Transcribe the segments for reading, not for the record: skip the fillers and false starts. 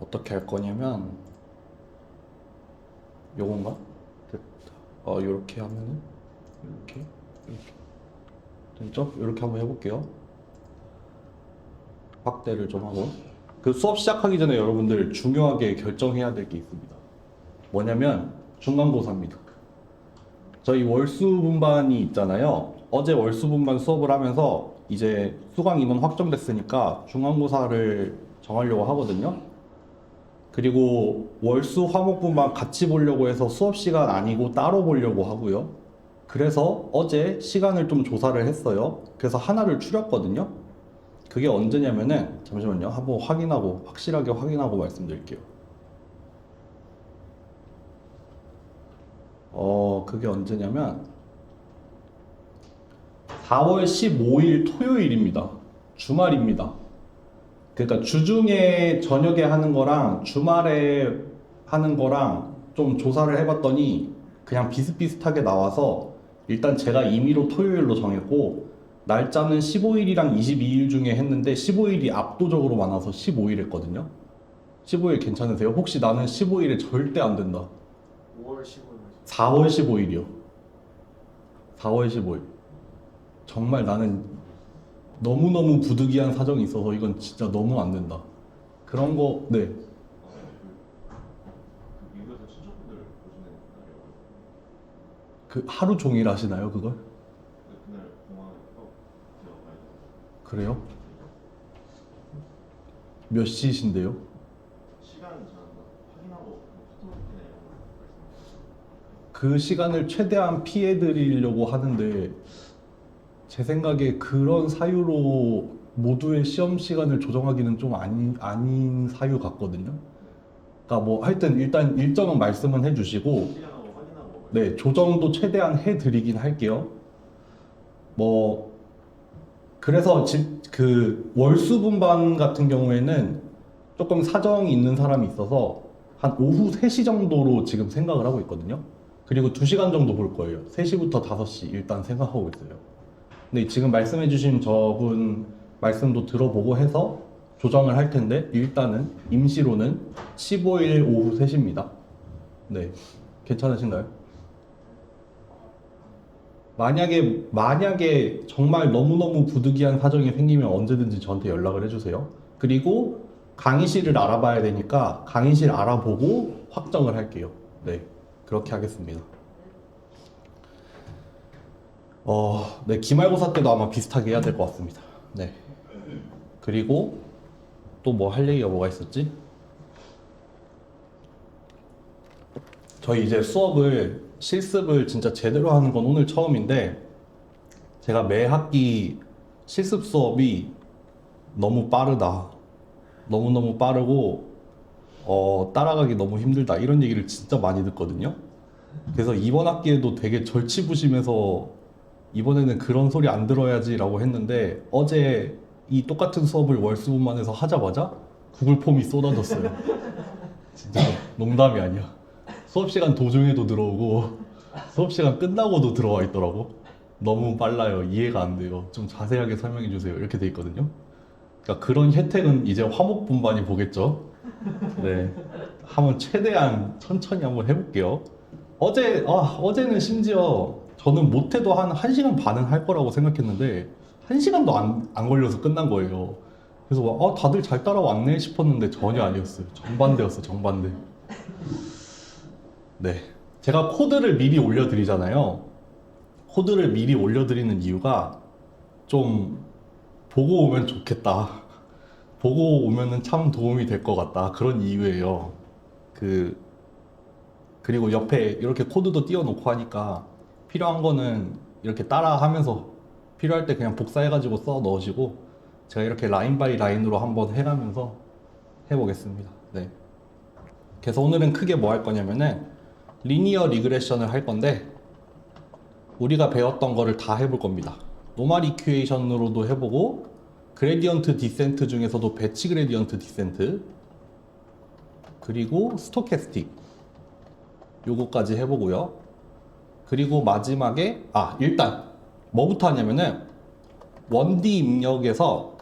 어떻게 할 거냐면 요건가? 됐다. 요렇게 하면은 이렇게 됐죠? 요렇게 한번 해볼게요. 확대를 좀 하고 그 수업 시작하기 전에 여러분들 중요하게 결정해야 될 게 있습니다. 뭐냐면 중간고사입니다. 저희 월수분반이 있잖아요. 어제 월수분반 수업을 하면서 이제 수강 인원 확정됐으니까 중간고사를 정하려고 하거든요. 그리고 월수 화목분반 같이 보려고 해서 수업 시간 아니고 따로 보려고 하고요. 그래서 어제 시간을 좀 조사를 했어요. 그래서 하나를 추렸거든요. 그게 언제냐면은 잠시만요. 한번 확인하고 확실하게 확인하고 말씀드릴게요. 그게 언제냐면 4월 15일 토요일입니다. 주말입니다. 그러니까 주중에 저녁에 하는 거랑 주말에 하는 거랑 좀 조사를 해봤더니 그냥 비슷비슷하게 나와서 일단 제가 임의로 토요일로 정했고 날짜는 15일이랑 22일 중에 했는데 15일이 압도적으로 많아서 15일 했거든요. 15일 괜찮으세요? 혹시 나는 15일에 절대 안 된다. 5월 15일. 4월 15일이요. 4월 15일. 정말 나는 너무너무 부득이한 사정이 있어서 이건 진짜 너무 안 된다. 그런 거, 네. 미국에서 친척분들 보시는 날이라고. 그 하루 종일 하시나요, 그걸? 그날 공항에서 제가 가야 돼요. 그래요? 몇 시신데요? 시간 저는 확인하고 스토리나 이런 걸 말씀드릴게요. 그 시간을 최대한 피해 드리려고 하는데 제 생각에 그런 사유로 모두의 시험 시간을 조정하기는 좀 아닌 사유 같거든요. 그러니까 뭐 하여튼 일단 일정은 말씀은 해주시고 시간하고 확인하고. 네, 조정도 최대한 해드리긴 할게요. 뭐 그래서 그 월수 분반 같은 경우에는 조금 사정이 있는 사람이 있어서 한 오후 3시 정도로 지금 생각을 하고 있거든요. 그리고 2시간 정도 볼 거예요. 3시부터 5시 일단 생각하고 있어요. 근데 지금 말씀해주신 저분 말씀도 들어보고 해서 조정을 할 텐데 일단은 임시로는 15일 오후 3시입니다. 네, 괜찮으신가요? 만약에 정말 너무너무 부득이한 사정이 생기면 언제든지 저한테 연락을 해주세요. 그리고 강의실을 알아봐야 되니까 강의실 알아보고 확정을 할게요. 네, 그렇게 하겠습니다. 네, 기말고사 때도 아마 비슷하게 해야 될 것 같습니다. 네. 그리고 또 뭐 할 얘기가 뭐가 있었지? 저희 이제 실습을 진짜 제대로 하는 건 오늘 처음인데 제가 매 학기 실습 수업이 너무 빠르다. 너무너무 빠르고 따라가기 너무 힘들다. 이런 얘기를 진짜 많이 듣거든요. 그래서 이번 학기에도 되게 절치부심해서 이번에는 그런 소리 안 들어야지라고 했는데 어제 이 똑같은 수업을 월수분만해서 하자마자 구글 폼이 쏟아졌어요. 진짜 농담이 아니야. 수업 시간 도중에도 들어오고 수업 시간 끝나고도 들어와 있더라고. 너무 빨라요. 이해가 안 돼요. 좀 자세하게 설명해 주세요. 이렇게 돼 있거든요. 그러니까 그런 혜택은 이제 화목분반이 보겠죠. 네, 한번 최대한 천천히 한번 해볼게요. 어제는 심지어 저는 못해도 한 1시간 반은 할 거라고 생각했는데 1시간도 안 걸려서 끝난 거예요. 그래서 다들 잘 따라왔네 싶었는데 전혀 아니었어요. 정반대였어요, 정반대. 네. 제가 코드를 미리 올려드리잖아요. 코드를 미리 올려드리는 이유가 좀 보고 오면 좋겠다. 보고 오면은 참 도움이 될 것 같다. 그런 이유예요. 그리고 옆에 이렇게 코드도 띄워놓고 하니까 필요한 거는 이렇게 따라 하면서 필요할 때 그냥 복사해가지고 써 넣으시고 제가 이렇게 라인 바이 라인으로 한번 해가면서 해보겠습니다. 네. 그래서 오늘은 크게 뭐 할 거냐면은 리니어 리그레션을 할 건데 우리가 배웠던 거를 다 해볼 겁니다. 노멀 이큐에이션으로도 해보고 그레디언트 디센트 중에서도 배치 그레디언트 디센트 그리고 스토캐스틱 요거까지 해보고요. 그리고 마지막에 일단 뭐부터 하냐면은 1D 입력에서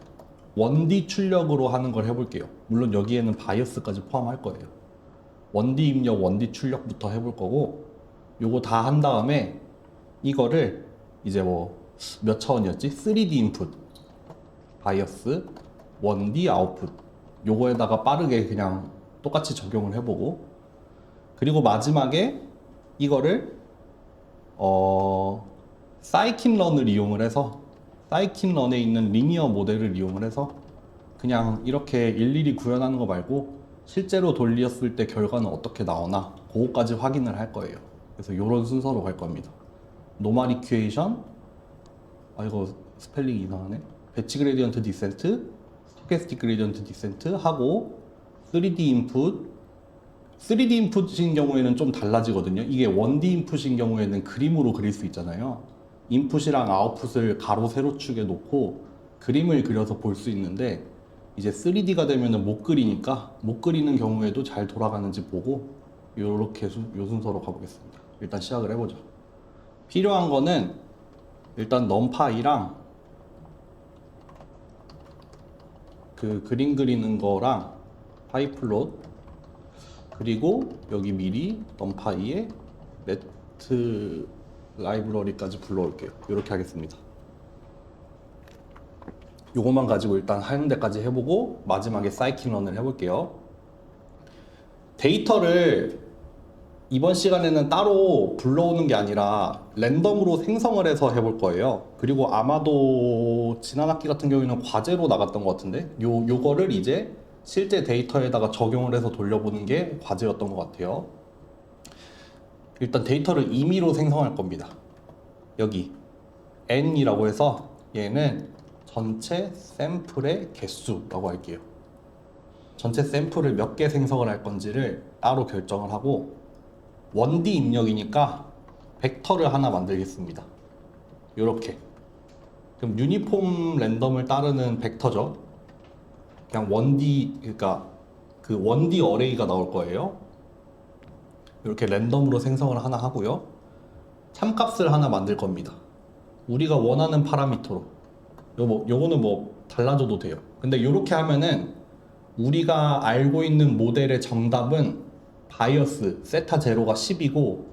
1D 출력으로 하는 걸 해볼게요. 물론 여기에는 바이어스까지 포함할 거예요. 1D 입력, 1D 출력부터 해볼 거고, 요거 다 한 다음에 이거를 이제 뭐 몇 차원이었지? 3D 인풋, 바이어스, 1D 아웃풋, 요거에다가 빠르게 그냥 똑같이 적용을 해보고, 그리고 마지막에 이거를 사이킨런을 이용을 해서, 사이킨런에 있는 리니어 모델을 이용을 해서 그냥 이렇게 일일이 구현하는 거 말고 실제로 돌렸을 때 결과는 어떻게 나오나 그거까지 확인을 할 거예요. 그래서 이런 순서로 갈 겁니다. 노멀 이퀘이션, 아 이거 스펠링이 이상하네. 배치 그레디언트 디센트, 스토캐스틱 그레디언트 디센트 하고 3D 인풋. 3D 인풋인 경우에는 좀 달라지거든요. 이게 1D 인풋인 경우에는 그림으로 그릴 수 있잖아요. 인풋이랑 아웃풋을 가로 세로축에 놓고 그림을 그려서 볼 수 있는데, 이제 3D가 되면은 못 그리니까 못 그리는 경우에도 잘 돌아가는지 보고 요렇게 요 순서로 가보겠습니다. 일단 시작을 해보죠. 필요한 거는 일단 넘파이랑 그 그림 그리는 거랑 파이플롯, 그리고 여기 미리 넘파이에 매트 라이브러리까지 불러올게요. 이렇게 하겠습니다. 요것만 가지고 일단 하는 데까지 해보고 마지막에 사이클런을 해볼게요. 데이터를 이번 시간에는 따로 불러오는 게 아니라 랜덤으로 생성을 해서 해볼 거예요. 그리고 아마도 지난 학기 같은 경우에는 과제로 나갔던 것 같은데 요거를 이제 실제 데이터에다가 적용을 해서 돌려보는 게 과제였던 것 같아요. 일단 데이터를 임의로 생성할 겁니다. 여기 n이라고 해서 얘는 전체 샘플의 개수라고 할게요. 전체 샘플을 몇 개 생성을 할 건지를 따로 결정을 하고, 1D 입력이니까 벡터를 하나 만들겠습니다. 요렇게. 그럼 유니폼 랜덤을 따르는 벡터죠. 그냥 1D, 그러니까 그 1D 어레이가 나올 거예요. 이렇게 랜덤으로 생성을 하나 하고요. 참값을 하나 만들 겁니다. 우리가 원하는 파라미터로. 요거는 뭐 달라져도 돼요. 근데 이렇게 하면은 우리가 알고 있는 모델의 정답은 바이어스 세타 제로가 10이고,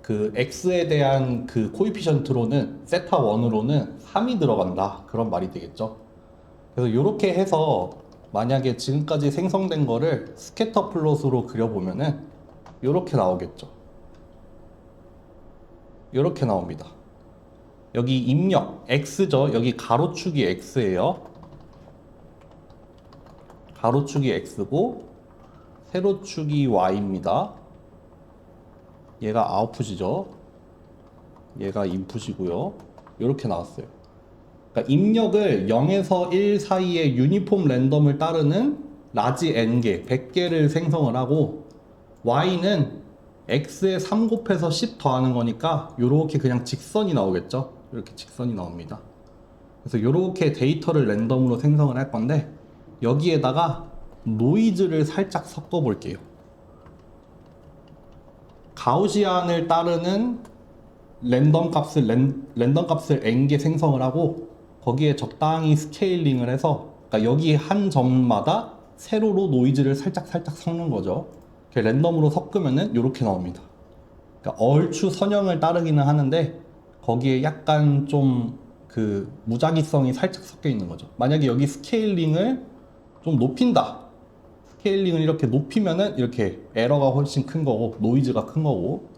그 x에 대한 그 코이피션트로는 세타 1으로는 3이 들어간다, 그런 말이 되겠죠. 그래서 이렇게 해서 만약에 지금까지 생성된 거를 스캐터 플롯으로 그려보면은 이렇게 나오겠죠. 이렇게 나옵니다. 여기 입력 x죠. 여기 가로축이 x예요. 가로축이 x고 세로축이 y입니다. 얘가 아웃풋이죠. 얘가 인풋이고요. 이렇게 나왔어요. 그러니까 입력을 0에서 1 사이에 유니폼 랜덤을 따르는 라지 n개, 100개를 생성을 하고, y는 x에 3 곱해서 10 더하는 거니까 이렇게 그냥 직선이 나오겠죠. 이렇게 직선이 나옵니다. 그래서 이렇게 데이터를 랜덤으로 생성을 할 건데, 여기에다가 노이즈를 살짝 섞어 볼게요. 가우시안을 따르는 랜덤 값을 n개 생성을 하고, 거기에 적당히 스케일링을 해서, 그러니까 여기 한 점마다 세로로 노이즈를 살짝 섞는 거죠. 이렇게 랜덤으로 섞으면은 이렇게 나옵니다. 그러니까 얼추 선형을 따르기는 하는데 거기에 약간 좀 그 무작위성이 살짝 섞여 있는 거죠. 만약에 여기 스케일링을 좀 높인다, 스케일링을 이렇게 높이면은 이렇게 에러가 훨씬 큰 거고 노이즈가 큰 거고,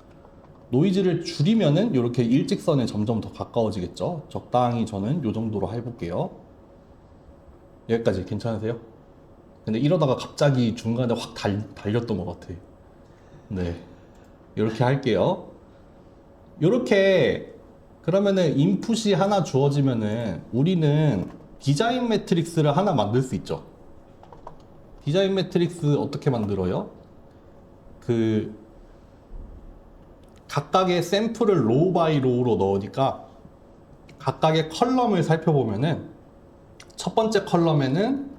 노이즈를 줄이면은 이렇게 일직선에 점점 더 가까워지겠죠. 적당히 저는 이 정도로 해볼게요. 여기까지 괜찮으세요? 근데 이러다가 갑자기 중간에 확 달렸던 것 같아. 네, 이렇게 할게요. 이렇게 그러면은 인풋이 하나 주어지면은 우리는 디자인 매트릭스를 하나 만들 수 있죠. 디자인 매트릭스 어떻게 만들어요? 그 각각의 샘플을 로우 바이 로우로 넣으니까 각각의 컬럼을 살펴보면은 첫 번째 컬럼에는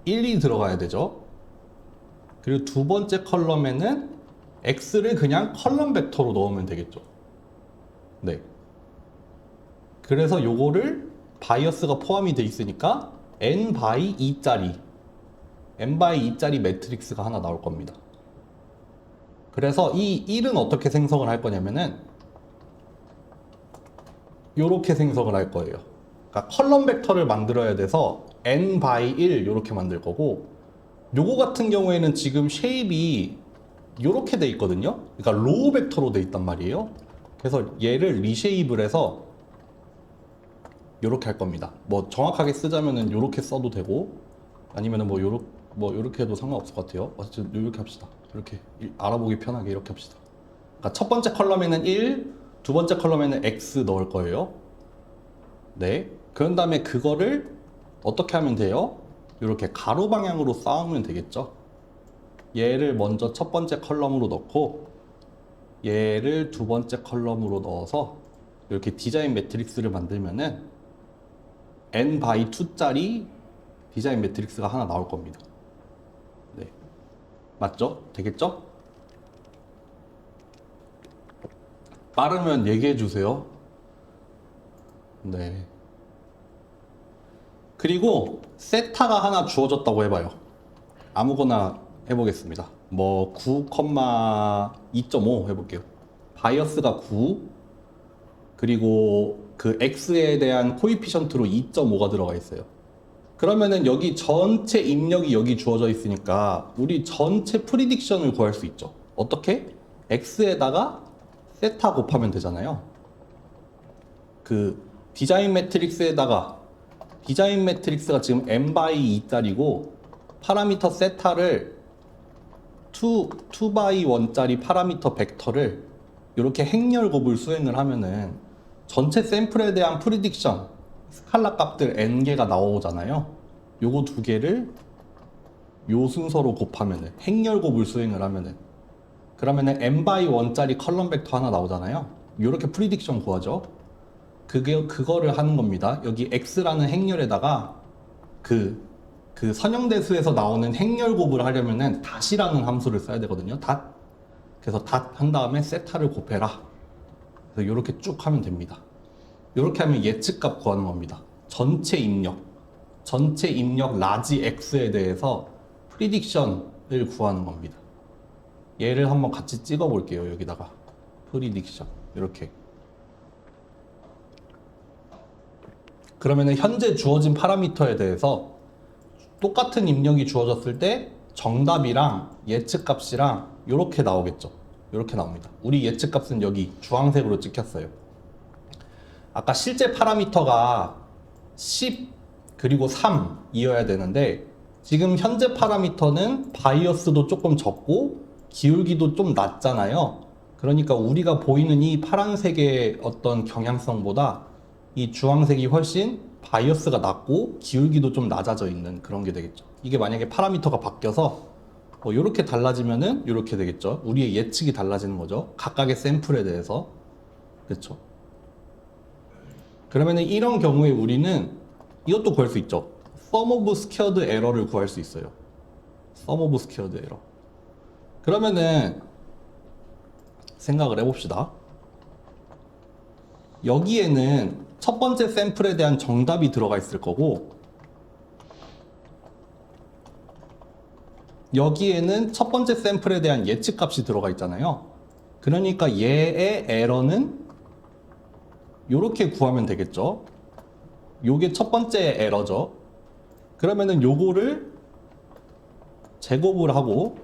1이 들어가야 되죠. 그리고 두 번째 컬럼에는 x를 그냥 컬럼 벡터로 넣으면 되겠죠. 네. 그래서 요거를 바이어스가 포함이 돼 있으니까 n 바이 2짜리 n 바이 2짜리 매트릭스가 하나 나올 겁니다. 그래서 이 1은 어떻게 생성을 할 거냐면은 요렇게 생성을 할 거예요. 그러니까 컬럼 벡터를 만들어야 돼서 n 바이 1 요렇게 만들 거고, 요거 같은 경우에는 지금 쉐입이 요렇게 돼 있거든요. 그러니까 로우 벡터로 돼 있단 말이에요. 그래서 얘를 리쉐입을 해서 요렇게 할 겁니다. 뭐 정확하게 쓰자면은 요렇게 써도 되고, 아니면은 뭐 요렇게 해도 상관없을 것 같아요. 어쨌든 요렇게 합시다. 이렇게 알아보기 편하게 이렇게 합시다. 그러니까 첫 번째 컬럼에는 1, 두 번째 컬럼에는 x 넣을 거예요. 네. 그런 다음에 그거를 어떻게 하면 돼요? 이렇게 가로 방향으로 쌓으면 되겠죠. 얘를 먼저 첫 번째 컬럼으로 넣고 얘를 두 번째 컬럼으로 넣어서 이렇게 디자인 매트릭스를 만들면은 n 바이 2짜리 디자인 매트릭스가 하나 나올 겁니다. 네. 맞죠? 되겠죠? 빠르면 얘기해 주세요. 네. 그리고 세타가 하나 주어졌다고 해봐요. 아무거나 해보겠습니다. 뭐 9,2.5 해볼게요. 바이어스가 9, 그리고 그 x에 대한 코이피션트로 2.5가 들어가 있어요. 그러면은 여기 전체 입력이 여기 주어져 있으니까 우리 전체 프리딕션을 구할 수 있죠. 어떻게? x에다가 세타 곱하면 되잖아요. 그 디자인 매트릭스에다가, 디자인 매트릭스가 지금 n 바이 2짜리고 파라미터 세타를 2 바이 1짜리 파라미터 벡터를 이렇게 행렬 곱을 수행을 하면은 전체 샘플에 대한 프리딕션 스칼라 값들 n개가 나오잖아요. 요거 두 개를 요 순서로 곱하면은 행렬 곱을 수행을 하면은, 그러면은 n 바이 1짜리 컬럼 벡터 하나 나오잖아요. 요렇게 프리딕션 구하죠. 그거를 하는 겁니다. 여기 x라는 행렬에다가 그 선형대수에서 나오는 행렬 곱을 하려면은 닷이라는 함수를 써야 되거든요. 닷. 그래서 닷 한 다음에 세타를 곱해라. 그래서 이렇게 쭉 하면 됩니다. 이렇게 하면 예측값 구하는 겁니다. 전체 입력 라지 x에 대해서 프리딕션을 구하는 겁니다. 얘를 한번 같이 찍어 볼게요. 여기다가 프리딕션 이렇게. 그러면은 현재 주어진 파라미터에 대해서 똑같은 입력이 주어졌을 때 정답이랑 예측값이랑 이렇게 나오겠죠. 이렇게 나옵니다. 우리 예측값은 여기 주황색으로 찍혔어요. 아까 실제 파라미터가 10 그리고 3이어야 되는데 지금 현재 파라미터는 바이어스도 조금 적고 기울기도 좀 낮잖아요. 그러니까 우리가 보이는 이 파란색의 어떤 경향성보다 이 주황색이 훨씬 바이어스가 낮고 기울기도 좀 낮아져 있는 그런 게 되겠죠. 이게 만약에 파라미터가 바뀌어서 뭐 이렇게 달라지면은 이렇게 되겠죠. 우리의 예측이 달라지는 거죠. 각각의 샘플에 대해서. 그렇죠. 그러면은 이런 경우에 우리는 이것도 구할 수 있죠. sum of squared error를 구할 수 있어요. sum of squared error. 그러면은 생각을 해봅시다. 여기에는 첫 번째 샘플에 대한 정답이 들어가 있을 거고, 여기에는 첫 번째 샘플에 대한 예측값이 들어가 있잖아요. 그러니까 얘의 에러는 요렇게 구하면 되겠죠. 요게 첫 번째 에러죠. 그러면은 요거를 제곱을 하고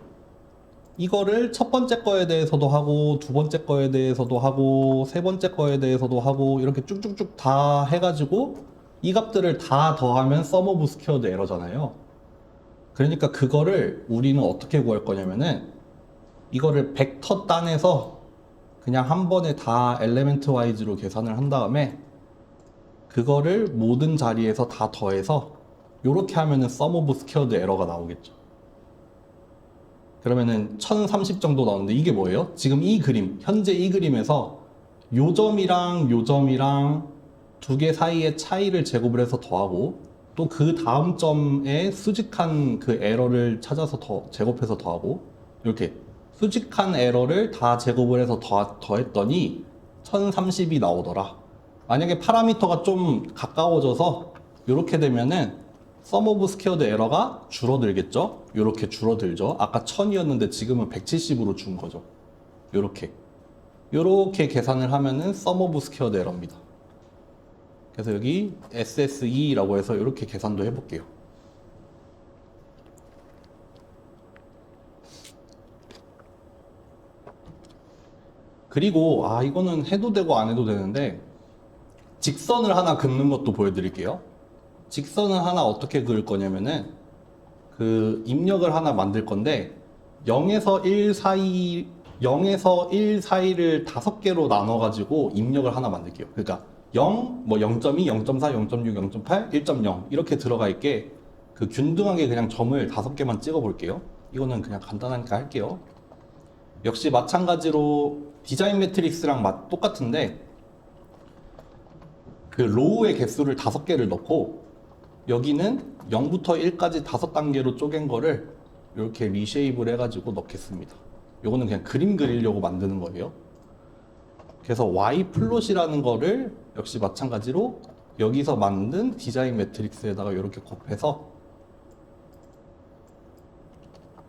이거를 첫 번째 거에 대해서도 하고 두 번째 거에 대해서도 하고 세 번째 거에 대해서도 하고 이렇게 쭉쭉쭉 다 해가지고 이 값들을 다 더하면 sum of squared error잖아요. 그러니까 그거를 우리는 어떻게 구할 거냐면은 이거를 벡터 단에서 그냥 한 번에 다 엘리멘트 와이즈로 계산을 한 다음에 그거를 모든 자리에서 다 더해서 요렇게 하면은 sum of squared error가 나오겠죠. 그러면은 1030 정도 나오는데 이게 뭐예요? 지금 이 그림, 현재 이 그림에서 요 점이랑 요 점이랑 두 개 사이의 차이를 제곱을 해서 더하고 또 그 다음 점에 수직한 그 에러를 찾아서 제곱해서 더하고 이렇게 수직한 에러를 다 제곱을 해서 더했더니 1030이 나오더라. 만약에 파라미터가 좀 가까워져서 이렇게 되면은 sum of squared error가 줄어들겠죠? 이렇게 줄어들죠. 아까 1000이었는데 지금은 170으로 준 거죠. 요렇게 계산을 하면은 sum of squared error입니다. 그래서 여기 SSE라고 해서 이렇게 계산도 해볼게요. 그리고 이거는 해도 되고 안 해도 되는데 직선을 하나 긋는 것도 보여드릴게요. 직선을 하나 어떻게 그을 거냐면은 그 입력을 하나 만들 건데 0에서 1 사이 0에서 1 사이를 5개로 나눠 가지고 입력을 하나 만들게요. 그러니까 0, 뭐 0.2, 0.4, 0.6, 0.8, 1.0 이렇게 들어가 있게 그 균등하게 그냥 점을 5개만 찍어 볼게요. 이거는 그냥 간단하니까 할게요. 역시 마찬가지로 디자인 매트릭스랑 똑같은데 그 로우의 개수를 5개를 넣고 여기는 0부터 1까지 5단계로 쪼갠 거를 이렇게 리쉐입을 해가지고 넣겠습니다. 요거는 그냥 그림 그리려고 만드는 거예요. 그래서 y 플롯이라는 거를 역시 마찬가지로 여기서 만든 디자인 매트릭스에다가 이렇게 곱해서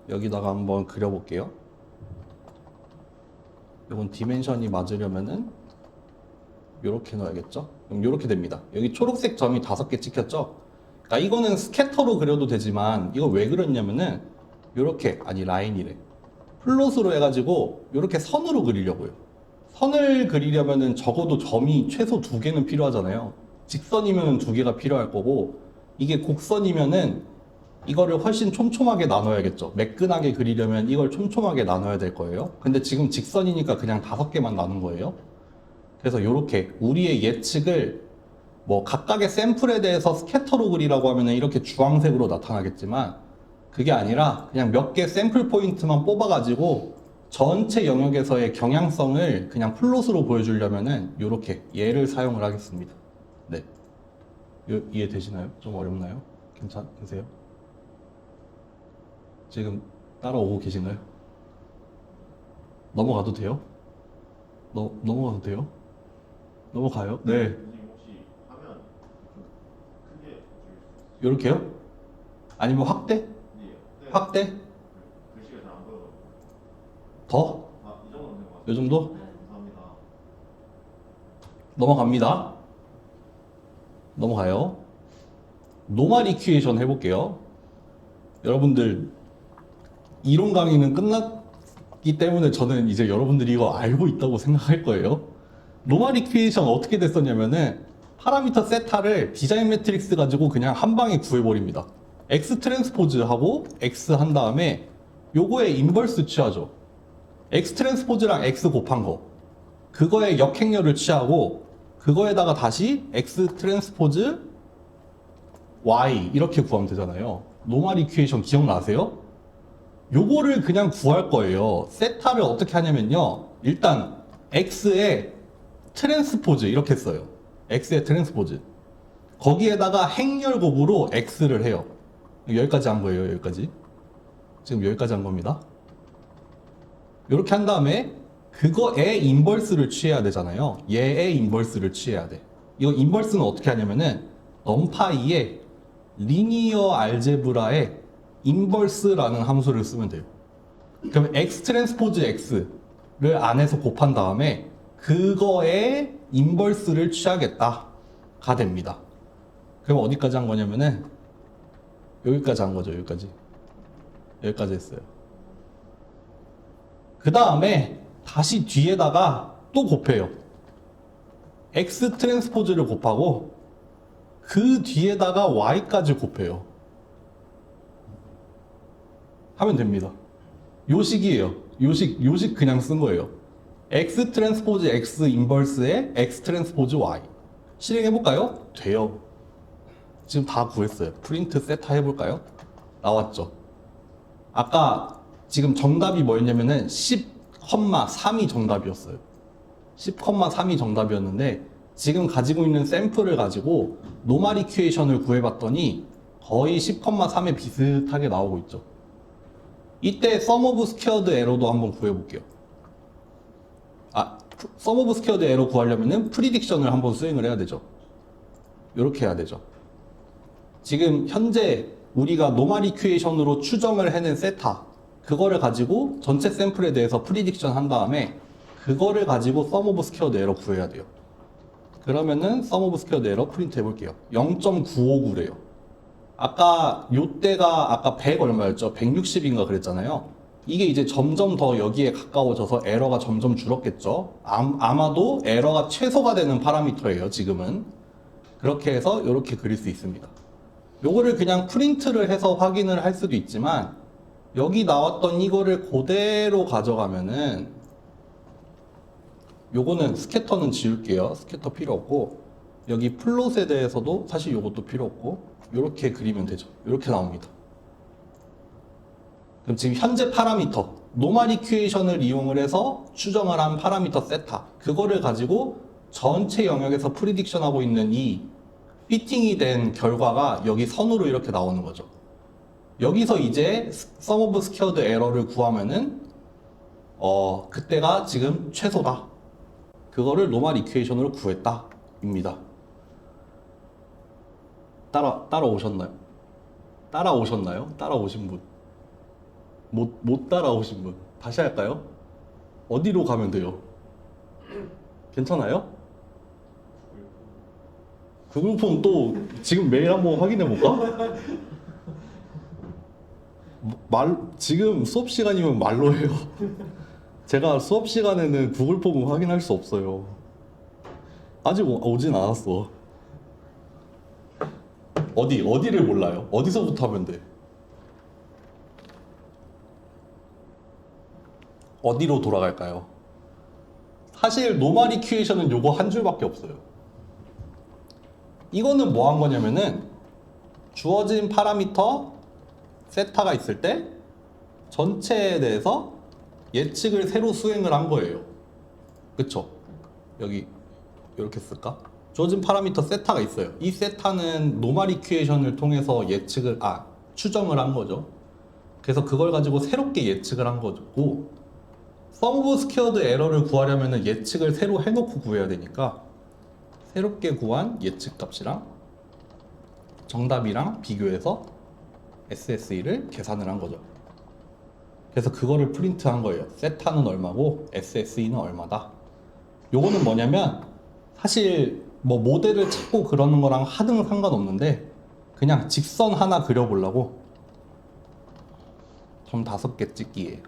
여기다가 한번 그려볼게요. 이건 디멘션이 맞으려면은 이렇게 넣어야겠죠? 그럼 이렇게 됩니다. 여기 초록색 점이 5개 찍혔죠? 그러니까 이거는 스캐터로 그려도 되지만 이거 왜 그렸냐면은 이렇게 라인이래. 플롯으로 해가지고 이렇게 선으로 그리려고요. 선을 그리려면은 적어도 점이 최소 2개는 필요하잖아요. 직선이면은 2개가 필요할 거고 이게 곡선이면은 이거를 훨씬 촘촘하게 나눠야겠죠. 매끈하게 그리려면 이걸 촘촘하게 나눠야 될 거예요. 근데 지금 직선이니까 그냥 5개만 나눈 거예요. 그래서 이렇게 우리의 예측을 뭐 각각의 샘플에 대해서 스캐터로 그리라고 하면 이렇게 주황색으로 나타나겠지만 그게 아니라 그냥 몇 개 샘플 포인트만 뽑아가지고 전체 영역에서의 경향성을 그냥 플롯으로 보여주려면은 이렇게 얘를 사용을 하겠습니다. 네, 이해되시나요? 좀 어렵나요? 괜찮으세요? 지금 따라오고 계신가요? 넘어가도 돼요? 넘어가도 돼요? 넘어가요? 네. 선생님 혹시 하면 좀 크게 줄일 수 있어요? 이렇게요? 아니면 확대? 네. 확대? 글씨가 잘 안 보여서. 더? 이 정도는 된것 같아요. 요 정도? 네, 감사합니다. 넘어갑니다. 넘어가요. 노멀 이퀴에이션 해볼게요. 여러분들 이론 강의는 끝났기 때문에 저는 이제 여러분들이 이거 알고 있다고 생각할 거예요. 노멀 이퀴에이션 어떻게 됐었냐면은 파라미터 세타를 디자인 매트릭스 가지고 그냥 한 방에 구해버립니다. X 트랜스포즈 하고 X 한 다음에 요거에 인버스 취하죠. X 트랜스포즈랑 X 곱한 거. 그거에 역행렬을 취하고 그거에다가 다시 X 트랜스포즈 Y 이렇게 구하면 되잖아요. 노멀 이퀴에이션 기억나세요? 요거를 그냥 구할 거예요. 세타를 어떻게 하냐면요. 일단 X의 트랜스포즈 이렇게 써요. X의 트랜스포즈. 거기에다가 행렬 곱으로 X를 해요. 여기까지 한 거예요. 여기까지. 지금 여기까지 한 겁니다. 이렇게 한 다음에 그거의 인버스를 취해야 되잖아요. 얘의 인버스를 취해야 돼. 이거 인버스는 어떻게 하냐면은 num파이의 리니어 알제브라의 인버스라는 함수를 쓰면 돼요. 그럼 x 트랜스포즈 x를 안에서 곱한 다음에 그거의 인버스를 취하겠다가 됩니다. 그럼 어디까지 한 거냐면은 여기까지 한 거죠. 여기까지 했어요. 그 다음에 다시 뒤에다가 또 곱해요. x 트랜스포즈를 곱하고 그 뒤에다가 y까지 곱해요. 하면 됩니다. 요 식이에요. 요식 그냥 쓴 거예요. x 트랜스포즈 x 인버스에 x 트랜스포즈 y. 실행해볼까요? 돼요. 지금 다 구했어요. 프린트 세타 해볼까요? 나왔죠. 아까 지금 정답이 뭐였냐면은 10,3이 정답이었어요. 10,3이 정답이었는데 지금 가지고 있는 샘플을 가지고 노멀 이퀴에이션을 구해봤더니 거의 10,3에 비슷하게 나오고 있죠. 이때 sum of squared error도 한번 구해볼게요. sum of squared error 구하려면은 프리딕션을 한번 수행을 해야 되죠. 이렇게 해야 되죠. 지금 현재 우리가 노멀 이퀴에이션으로 추정을 해낸 세타 그거를 가지고 전체 샘플에 대해서 프리딕션 한 다음에 그거를 가지고 썸 오브 스퀘어드 에러 구해야 돼요. 그러면은 썸 오브 스퀘어드 에러 프린트 해볼게요. 0.959래요. 아까 요때가 아까 100 얼마였죠? 160인가 그랬잖아요. 이게 이제 점점 더 여기에 가까워져서 에러가 점점 줄었겠죠. 아마도 에러가 최소가 되는 파라미터예요, 지금은. 그렇게 해서 이렇게 그릴 수 있습니다. 요거를 그냥 프린트를 해서 확인을 할 수도 있지만 여기 나왔던 이거를 그대로 가져가면은 요거는 스캐터는 지울게요. 스캐터 필요 없고 여기 플롯에 대해서도 사실 요것도 필요 없고 요렇게 그리면 되죠. 요렇게 나옵니다. 그럼 지금 현재 파라미터 노멀 이퀴에이션을 이용을 해서 추정을 한 파라미터 세타 그거를 가지고 전체 영역에서 프리딕션 하고 있는 이 피팅이 된 결과가 여기 선으로 이렇게 나오는 거죠. 여기서 이제 썸 오브 스퀘어드 에러를 구하면은 그때가 지금 최소다. 그거를 노멀 이퀴에이션으로 구했다 입니다. 따라오셨나요? 따라오신 분? 못 따라오신 분? 다시 할까요? 어디로 가면 돼요? 괜찮아요? 구글 폼 또 지금 메일 한번 확인해 볼까? 지금 수업 시간이면 말로 해요. 제가 수업 시간에는 구글 폼을 확인할 수 없어요. 아직 오진 않았어. 어디를 몰라요? 어디서부터 하면 돼? 어디로 돌아갈까요? 사실 노멀 이퀴에이션은 요거 한 줄밖에 없어요. 이거는 뭐 한 거냐면은 주어진 파라미터 세타가 있을 때 전체에 대해서 예측을 새로 수행을 한 거예요. 그쵸? 여기 이렇게 쓸까? 주어진 파라미터 세타가 있어요. 이 세타는 노멀 이퀴에이션을 통해서 추정을 한 거죠. 그래서 그걸 가지고 새롭게 예측을 한 거고 썸 오브 스퀘어드 에러를 구하려면 예측을 새로 해놓고 구해야 되니까 새롭게 구한 예측 값이랑 정답이랑 비교해서 SSE를 계산을 한 거죠. 그래서 그거를 프린트 한 거예요. 세타는 얼마고 SSE는 얼마다. 요거는 뭐냐면 사실 뭐 모델을 찾고 그러는 거랑 하등 상관없는데 그냥 직선 하나 그려보려고 점 5개 찍기예요.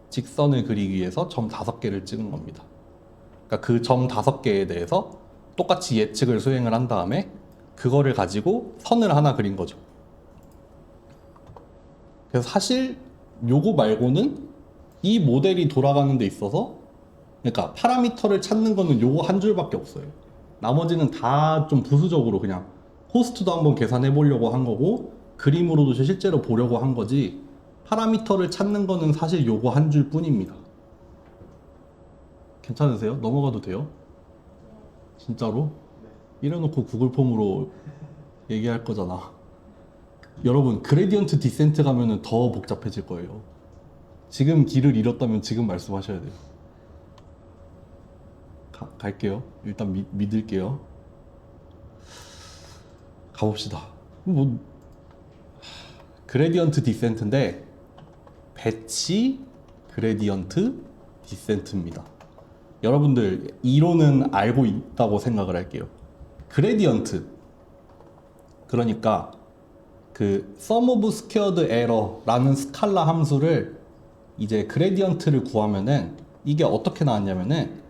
직선을 그리기 위해서 점 5개를 찍은 겁니다. 그러니까 그 점 5개에 대해서 똑같이 예측을 수행을 한 다음에 그거를 가지고 선을 하나 그린 거죠. 그래서 사실 요거 말고는 이 모델이 돌아가는 데 있어서 그러니까 파라미터를 찾는 거는 요거 한 줄밖에 없어요. 나머지는 다 좀 부수적으로 그냥 코스트도 한번 계산해 보려고 한 거고 그림으로도 실제로 보려고 한 거지 파라미터를 찾는 거는 사실 요거 한 줄 뿐입니다. 괜찮으세요? 넘어가도 돼요? 진짜로? 이래놓고 구글 폼으로 얘기할 거잖아. 여러분 그레디언트 디센트 가면은 더 복잡해질 거예요. 지금 길을 잃었다면 지금 말씀하셔야 돼요. 갈게요. 일단 믿을게요. 가봅시다. 그레디언트 디센트인데 배치 그레디언트 디센트입니다. 여러분들 이론은 알고 있다고 생각을 할게요. 그레디언트 그러니까 그 sum of squared error라는 스칼라 함수를 이제 그레디언트를 구하면은 이게 어떻게 나왔냐면은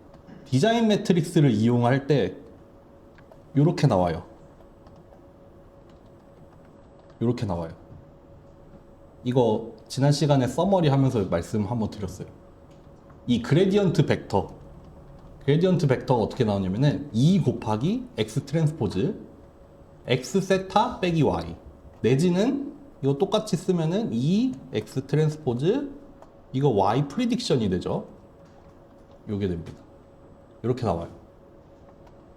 디자인 매트릭스를 이용할 때 요렇게 나와요. 요렇게 나와요. 이거 지난 시간에 서머리 하면서 말씀 한번 드렸어요. 이 그레디언트 벡터가 어떻게 나오냐면은 2 곱하기 x 트랜스포즈 x 세타 빼기 y 내지는 이거 똑같이 쓰면은 2 x 트랜스포즈 이거 y 프리딕션이 되죠. 요게 됩니다. 이렇게 나와요.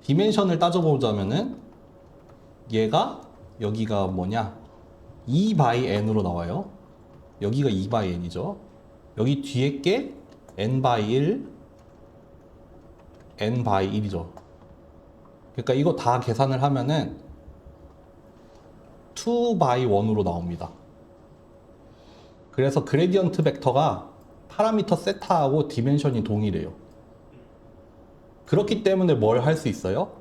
디멘션을 따져보자면은 얘가 여기가 뭐냐 2 by n으로 나와요. 여기가 2 by n이죠. 여기 뒤에 게 n by 1 n by 1이죠. 그러니까 이거 다 계산을 하면은 2x1으로 나옵니다. 그래서 그레디언트 벡터가 파라미터 세타하고 디멘션이 동일해요. 그렇기 때문에 뭘 할 수 있어요?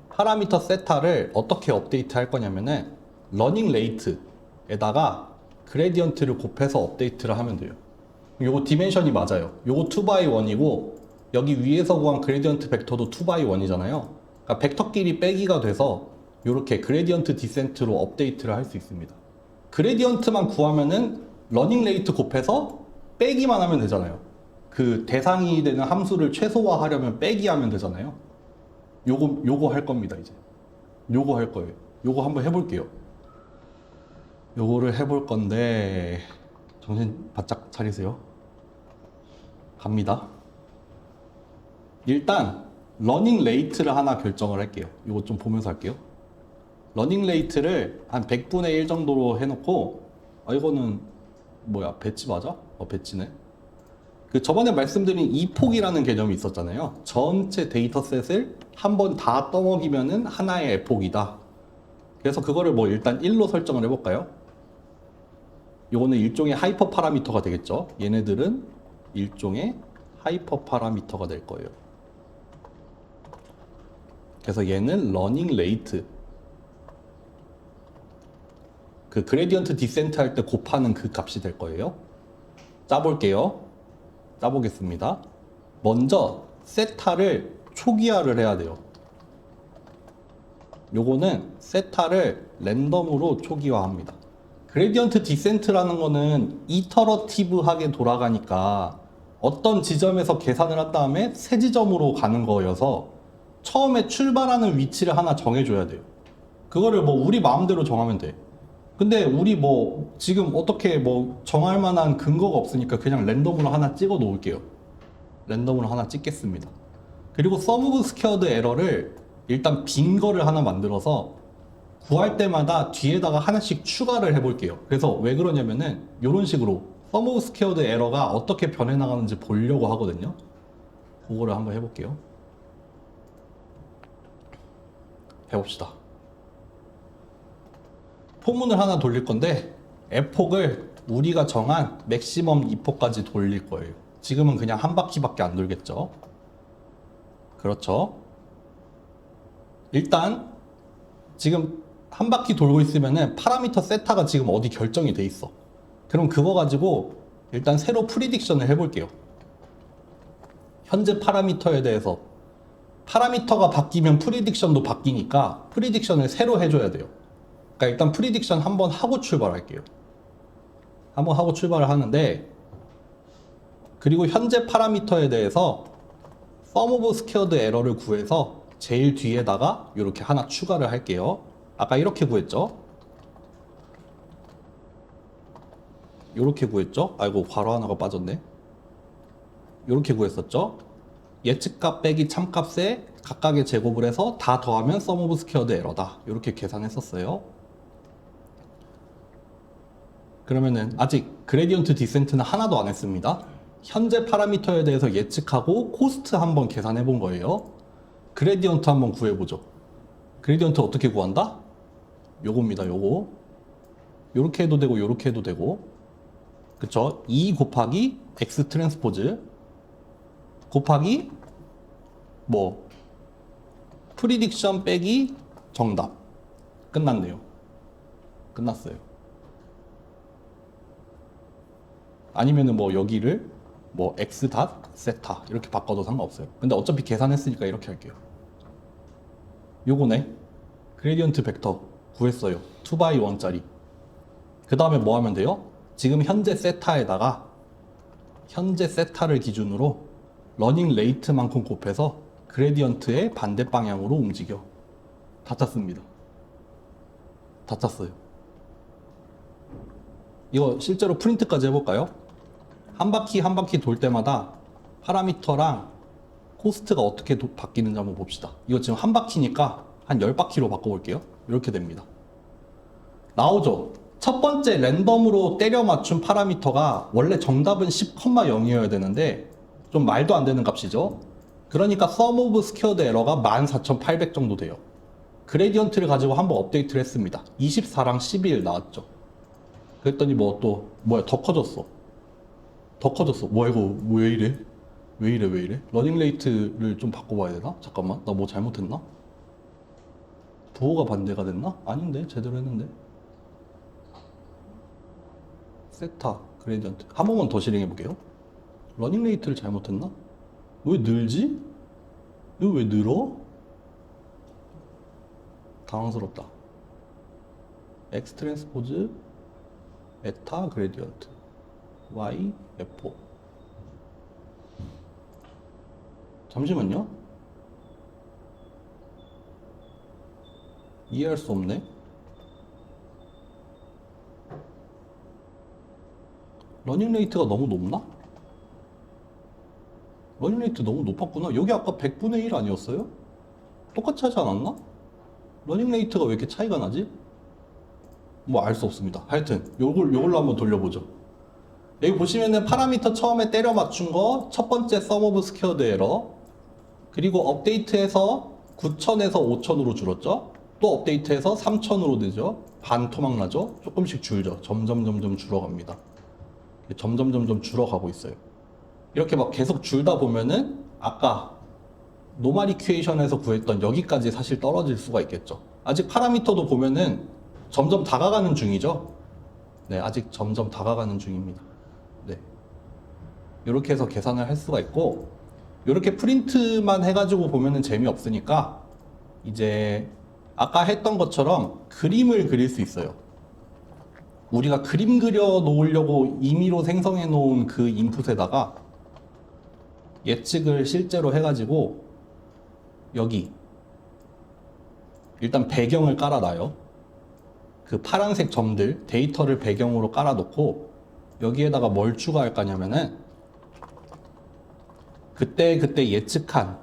파라미터 세타를 어떻게 업데이트 할 거냐면은 러닝 레이트에다가 그레디언트를 곱해서 업데이트를 하면 돼요. 요거 디멘션이 맞아요. 요거 2x1이고 여기 위에서 구한 그레디언트 벡터도 2x1이잖아요. 그러니까 벡터끼리 빼기가 돼서 요렇게 그레디언트 디센트로 업데이트를 할 수 있습니다. 그레디언트만 구하면은 러닝 레이트 곱해서 빼기만 하면 되잖아요. 그 대상이 되는 함수를 최소화하려면 빼기 하면 되잖아요. 요거 할 겁니다, 이제. 요거 할 거예요. 요거 한번 해볼게요. 요거를 해볼 건데, 정신 바짝 차리세요. 갑니다. 일단, 러닝 레이트를 하나 결정을 할게요. 요거 좀 보면서 할게요. 러닝 레이트를 한 100분의 1 정도로 해놓고, 이거는 뭐야, 배치 맞아? 배치네. 그 저번에 말씀드린 이폭이라는 개념이 있었잖아요. 전체 데이터셋을 한번 다 떠먹이면은 하나의 에폭이다. 그래서 그거를 뭐 일단 1로 설정을 해볼까요? 요거는 일종의 하이퍼 파라미터가 되겠죠. 얘네들은 일종의 하이퍼 파라미터가 될 거예요. 그래서 얘는 러닝 레이트, 그 그레디언트 디센트 할 때 곱하는 그 값이 될 거예요. 짜볼게요. 짜보겠습니다. 먼저 세타를 초기화를 해야 돼요. 요거는 세타를 랜덤으로 초기화합니다. 그레디언트 디센트라는 거는 이터러티브하게 돌아가니까 어떤 지점에서 계산을 한 다음에 새 지점으로 가는 거여서 처음에 출발하는 위치를 하나 정해줘야 돼요. 그거를 뭐 우리 마음대로 정하면 돼. 근데 우리 뭐 지금 어떻게 뭐 정할 만한 근거가 없으니까 그냥 랜덤으로 하나 찍어 놓을게요. 랜덤으로 하나 찍겠습니다. 그리고 서브 스퀘어드 에러를 일단 빈 거를 하나 만들어서 구할 때마다 뒤에다가 하나씩 추가를 해볼게요. 그래서 왜 그러냐면은 이런 식으로 서브 스퀘어드 에러가 어떻게 변해 나가는지 보려고 하거든요. 그거를 한번 해볼게요. 해봅시다. 포문을 하나 돌릴 건데 에폭을 우리가 정한 맥시멈 이폭까지 돌릴 거예요. 지금은 그냥 한 바퀴밖에 안 돌겠죠. 그렇죠. 일단 지금 한 바퀴 돌고 있으면은 파라미터 세타가 지금 어디 결정이 돼 있어. 그럼 그거 가지고 일단 새로 프리딕션을 해볼게요. 현재 파라미터에 대해서 파라미터가 바뀌면 프리딕션도 바뀌니까 프리딕션을 새로 해줘야 돼요. 그러니까 일단 프리딕션 한번 하고 출발할게요. 한번 하고 출발을 하는데, 그리고 현재 파라미터에 대해서 sum of squared error를 구해서 제일 뒤에다가 이렇게 하나 추가를 할게요. 아까 이렇게 구했죠? 이렇게 구했죠? 아이고, 괄호 하나가 빠졌네. 이렇게 구했었죠? 예측값 빼기 참값에 각각의 제곱을 해서 다 더하면 sum of squared error다. 이렇게 계산했었어요. 그러면은 아직 그레디언트 디센트는 하나도 안 했습니다. 현재 파라미터에 대해서 예측하고 코스트 한번 계산해 본 거예요. 그레디언트 한번 구해보죠. 그레디언트 어떻게 구한다? 요겁니다. 요거. 요렇게 해도 되고 요렇게 해도 되고, 그쵸? 2 곱하기 x 트랜스포즈 곱하기 뭐 프리딕션 빼기 정답. 끝났네요. 끝났어요. 아니면은 뭐 여기를 뭐 x 닷 세타 이렇게 바꿔도 상관없어요. 근데 어차피 계산했으니까 이렇게 할게요. 요거네. 그레디언트 벡터 구했어요. 2x1짜리. 그 다음에 뭐 하면 돼요? 지금 현재 세타에다가 현재 세타를 기준으로 러닝 레이트만큼 곱해서 그레디언트의 반대 방향으로 움직여. 다 찼습니다. 다 찼어요. 이거 실제로 프린트까지 해볼까요? 한 바퀴 한 바퀴 돌 때마다 파라미터랑 코스트가 어떻게 바뀌는지 한번 봅시다. 이거 지금 한 바퀴니까 한 10바퀴로 바꿔볼게요. 이렇게 됩니다. 나오죠? 첫 번째 랜덤으로 때려 맞춘 파라미터가 원래 정답은 10,0이어야 되는데 좀 말도 안 되는 값이죠. 그러니까 sum of squared error가 14,800 정도 돼요. 그레디언트를 가지고 한번 업데이트를 했습니다. 24랑 12일 나왔죠. 그랬더니 뭐 또 뭐야 더 커졌어. 더 커졌어. 뭐야 이거 왜 이래? 왜 이래 왜 이래? 러닝 레이트를 좀 바꿔봐야 되나? 잠깐만 나 뭐 잘못했나? 부호가 반대가 됐나? 아닌데 제대로 했는데. 세타 그레디언트 한 번만 더 실행해 볼게요. 러닝 레이트를 잘못했나? 왜 늘지? 이거 왜 늘어? 당황스럽다. X 트랜스포즈 에타 그레디언트 Y F4 잠시만요. 이해할 수 없네. 러닝 레이트가 너무 높나? 러닝 레이트 너무 높았구나. 여기 아까 100분의 1 아니었어요? 똑같이 하지 않았나? 러닝 레이트가 왜 이렇게 차이가 나지? 뭐 알 수 없습니다. 하여튼 요걸로 한번 돌려보죠. 여기 보시면은 파라미터 처음에 때려 맞춘 거 첫 번째 sum of squared error, 그리고 업데이트해서 9000에서 5000으로 줄었죠. 또 업데이트해서 3000으로 되죠. 반 토막 나죠. 조금씩 줄죠. 점점 줄어갑니다. 점점 줄어가고 있어요. 이렇게 막 계속 줄다 보면은 아까 노멀 이퀘이션에서 구했던 여기까지 사실 떨어질 수가 있겠죠. 아직 파라미터도 보면은 점점 다가가는 중이죠. 네, 아직 점점 다가가는 중입니다. 네. 이렇게 해서 계산을 할 수가 있고, 이렇게 프린트만 해가지고 보면은 재미없으니까 이제 아까 했던 것처럼 그림을 그릴 수 있어요. 우리가 그림 그려 놓으려고 임의로 생성해 놓은 그 인풋에다가 예측을 실제로 해가지고 여기 일단 배경을 깔아놔요. 그 파란색 점들 데이터를 배경으로 깔아놓고 여기에다가 뭘 추가할 거냐면은 그때 예측한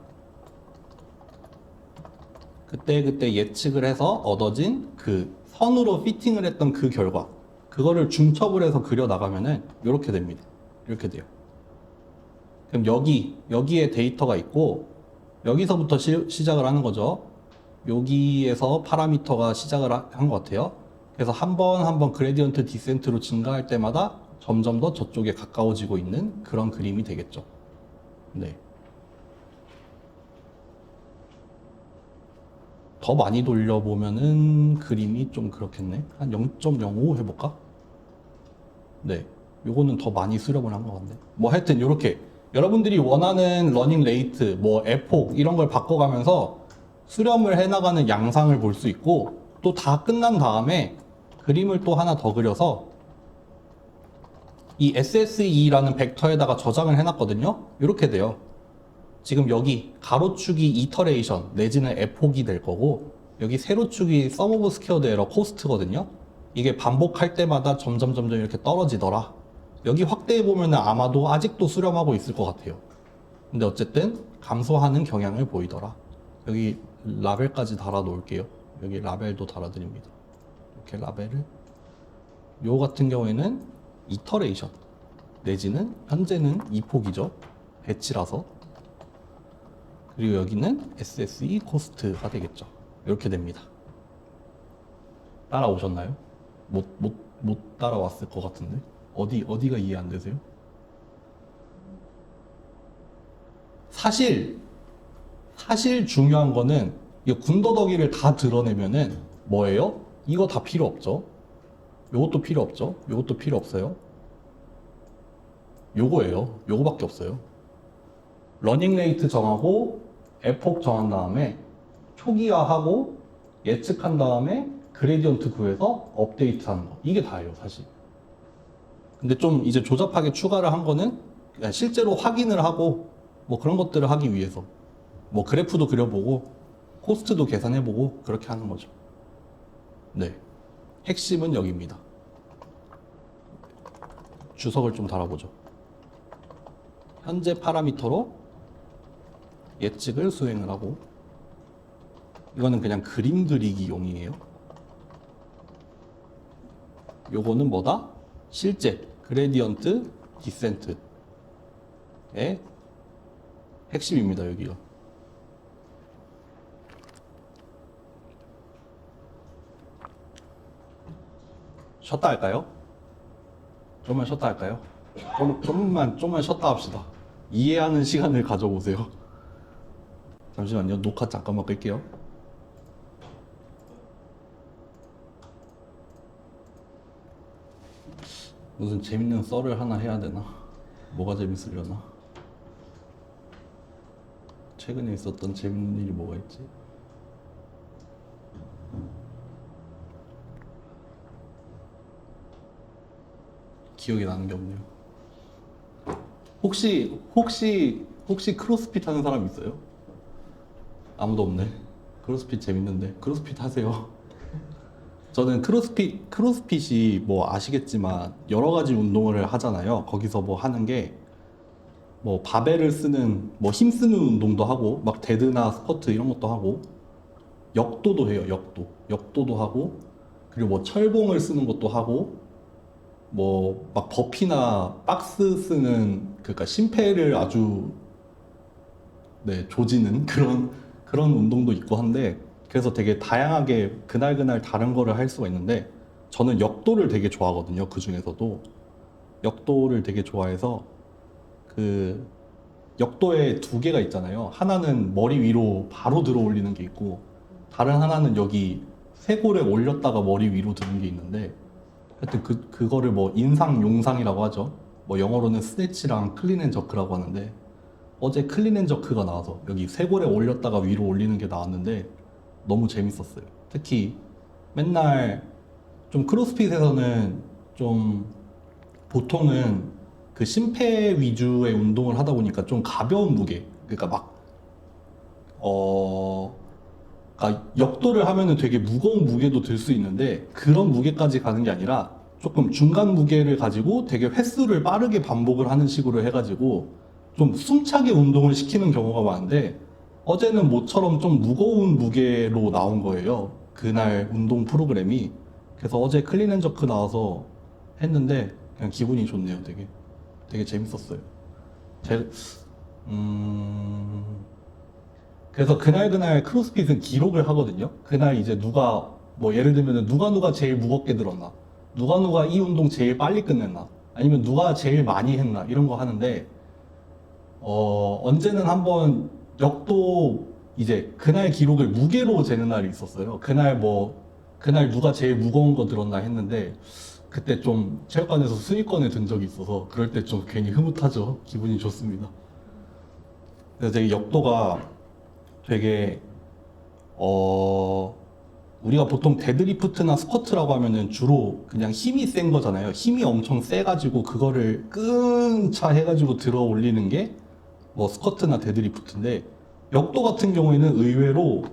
그때 예측을 해서 얻어진 그 선으로 피팅을 했던 그 결과, 그거를 중첩을 해서 그려 나가면은 이렇게 됩니다. 이렇게 돼요. 그럼 여기에 데이터가 있고 여기서부터 시작을 하는 거죠. 여기에서 파라미터가 시작을 한 것 같아요. 그래서 한 번 그레디언트 디센트로 증가할 때마다 점점 더 저쪽에 가까워지고 있는 그런 그림이 되겠죠. 네. 더 많이 돌려보면은 그림이 좀 그렇겠네. 한 0.05 해볼까? 네. 요거는 더 많이 수렴을 한 것 같네. 뭐 하여튼 요렇게 여러분들이 원하는 러닝 레이트, 뭐 에폭 이런 걸 바꿔가면서 수렴을 해나가는 양상을 볼 수 있고, 또 다 끝난 다음에 그림을 또 하나 더 그려서 이 SSE라는 벡터에다가 저장을 해놨거든요. 이렇게 돼요. 지금 여기 가로축이 이터레이션 내지는 에폭이 될 거고, 여기 세로축이 sum of squared error cost거든요. 이게 반복할 때마다 점점 이렇게 떨어지더라. 여기 확대해 보면 아마도 아직도 수렴하고 있을 것 같아요. 근데 어쨌든 감소하는 경향을 보이더라. 여기 라벨까지 달아 놓을게요. 여기 라벨도 달아 드립니다. 이렇게 라벨을, 요 같은 경우에는 이터레이션 내지는 현재는 2폭이죠. 배치라서. 그리고 여기는 SSE 코스트가 되겠죠. 이렇게 됩니다. 따라오셨나요? 못 따라왔을 것 같은데. 어디가 이해 안 되세요? 사실 중요한 거는 이 군더더기를 다 드러내면은 뭐예요? 이거 다 필요 없죠. 요것도 필요 없죠. 요것도 필요 없어요. 요거예요. 요거밖에 없어요. 러닝 레이트 정하고 에폭 정한 다음에 초기화하고 예측한 다음에 그레디언트 구해서 업데이트 하는 거. 이게 다예요, 사실. 근데 좀 이제 조잡하게 추가를 한 거는 그냥 실제로 확인을 하고 뭐 그런 것들을 하기 위해서 뭐 그래프도 그려보고 코스트도 계산해보고 그렇게 하는 거죠. 네. 핵심은 여기입니다. 주석을 좀 달아보죠. 현재 파라미터로 예측을 수행을 하고, 이거는 그냥 그림 그리기 용이에요. 요거는 뭐다? 실제 그레디언트 디센트의 핵심입니다. 여기가 쉬었다 할까요? 좀만 쉬었다 할까요? 좀만 쉬었다 합시다. 이해하는 시간을 가져보세요. 잠시만요. 녹화 잠깐만 끌게요. 무슨 재밌는 썰을 하나 해야 되나? 뭐가 재밌으려나? 최근에 있었던 재밌는 일이 뭐가 있지? 기억이 나는 게 없네요. 혹시 크로스핏 하는 사람 있어요? 아무도 없네. 크로스핏 재밌는데. 크로스핏 하세요. 저는 크로스핏이 뭐 아시겠지만 여러 가지 운동을 하잖아요. 거기서 뭐 하는 게 뭐 바벨을 쓰는 뭐 힘 쓰는 운동도 하고 막 데드나 스쿼트 이런 것도 하고 역도도 해요. 역도도 하고 그리고 뭐 철봉을 쓰는 것도 하고 뭐 막 버피나 박스 쓰는 그러니까 심폐를 아주 조지는 그런 운동도 있고 한데 그래서 되게 다양하게 그날 다른 거를 할 수가 있는데 저는 역도를 되게 좋아하거든요. 그 중에서도 역도를 되게 좋아해서 그 역도에 두 개가 있잖아요. 하나는 머리 위로 바로 들어 올리는 게 있고 다른 하나는 여기 쇄골에 올렸다가 머리 위로 드는 게 있는데 하여튼 그거를 뭐 인상 용상이라고 하죠. 뭐 영어로는 스네치랑 클린 앤 저크라고 하는데 어제 클린 앤 저크가 나와서 여기 쇄골에 올렸다가 위로 올리는 게 나왔는데 너무 재밌었어요. 특히 맨날 좀 크로스핏에서는 좀 보통은 그 심폐 위주의 운동을 하다 보니까 좀 가벼운 무게 그러니까 그러니까 역도를 하면은 되게 무거운 무게도 들 수 있는데 그런 무게까지 가는 게 아니라 조금 중간 무게를 가지고 되게 횟수를 빠르게 반복을 하는 식으로 해가지고 좀 숨차게 운동을 시키는 경우가 많은데 어제는 모처럼 좀 무거운 무게로 나온 거예요. 그날 운동 프로그램이. 그래서 어제 클린 앤 저크 나와서 했는데 그냥 기분이 좋네요. 되게 재밌었어요. 그래서 그날 크로스핏은 기록을 하거든요. 그날 이제 누가 뭐 예를 들면 누가 제일 무겁게 들었나, 누가 이 운동 제일 빨리 끝냈나, 아니면 누가 제일 많이 했나 이런 거 하는데 언제는 한번 역도 이제 그날 기록을 무게로 재는 날이 있었어요. 그날 누가 제일 무거운 거 들었나 했는데 그때 좀 체육관에서 순위권에 든 적이 있어서 그럴 때 좀 괜히 흐뭇하죠. 기분이 좋습니다. 그래서 되게 역도가 되게 우리가 보통 데드리프트나 스쿼트라고 하면은 주로 그냥 힘이 센 거잖아요. 힘이 엄청 세가지고 그거를 끈차 해가지고 들어 올리는 게 뭐 스쿼트나 데드리프트인데 역도 같은 경우에는 의외로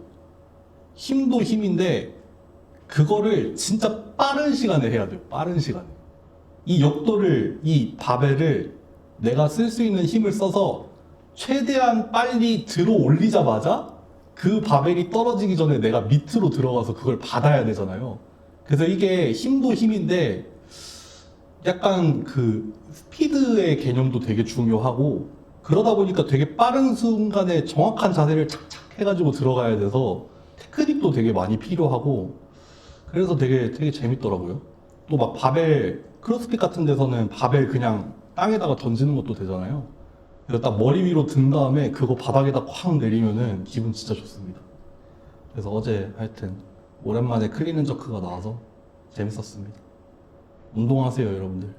힘도 힘인데 그거를 진짜 빠른 시간에 해야 돼요. 빠른 시간에. 이 바벨을 내가 쓸 수 있는 힘을 써서 최대한 빨리 들어 올리자마자 그 바벨이 떨어지기 전에 내가 밑으로 들어가서 그걸 받아야 되잖아요. 그래서 이게 힘도 힘인데 약간 그 스피드의 개념도 되게 중요하고 그러다 보니까 되게 빠른 순간에 정확한 자세를 착착 해가지고 들어가야 돼서 테크닉도 되게 많이 필요하고 그래서 되게 재밌더라고요. 또 막 바벨 크로스핏 같은 데서는 바벨 그냥 땅에다가 던지는 것도 되잖아요. 그래서 딱 머리 위로 든 다음에 그거 바닥에다 쾅 내리면은 기분 진짜 좋습니다. 그래서 어제 하여튼 오랜만에 클린 앤 저크가 나와서 재밌었습니다. 운동하세요, 여러분들.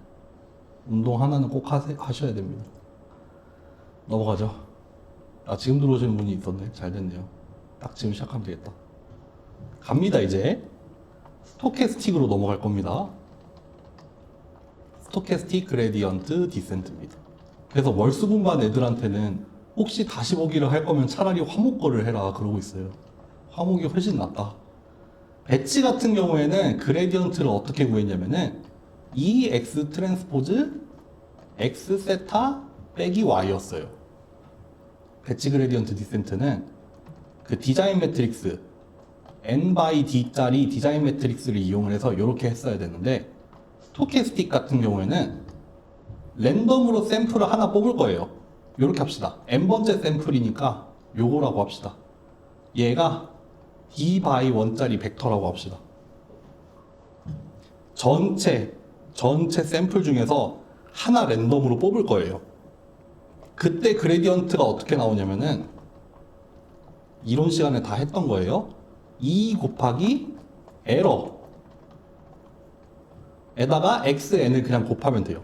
운동 하나는 꼭 하셔야 됩니다. 넘어가죠. 지금 들어오시는 분이 있었네. 잘 됐네요. 딱 지금 시작하면 되겠다. 갑니다, 이제. 스토캐스틱으로 넘어갈 겁니다. 스토캐스틱 그레디언트 디센트입니다. 그래서 월수분반 애들한테는 혹시 다시 보기를 할 거면 차라리 화목거를 해라 그러고 있어요. 화목이 훨씬 낫다. 배치 같은 경우에는 그레디언트를 어떻게 구했냐면은 EX 트랜스포즈 X 세타 빼기 Y였어요. 배치 그레디언트 디센트는 그 디자인 매트릭스 N by D짜리 디자인 매트릭스를 이용을 해서 이렇게 했어야 되는데 스토캐스틱 같은 경우에는 랜덤으로 샘플을 하나 뽑을 거예요. 이렇게 합시다. N번째 샘플이니까 요거라고 합시다. 얘가 D by 1짜리 벡터라고 합시다. 전체 샘플 중에서 하나 랜덤으로 뽑을 거예요. 그때 그레디언트가 어떻게 나오냐면은 이론 시간에 다 했던 거예요. 2 곱하기 에러 에다가 xn을 그냥 곱하면 돼요.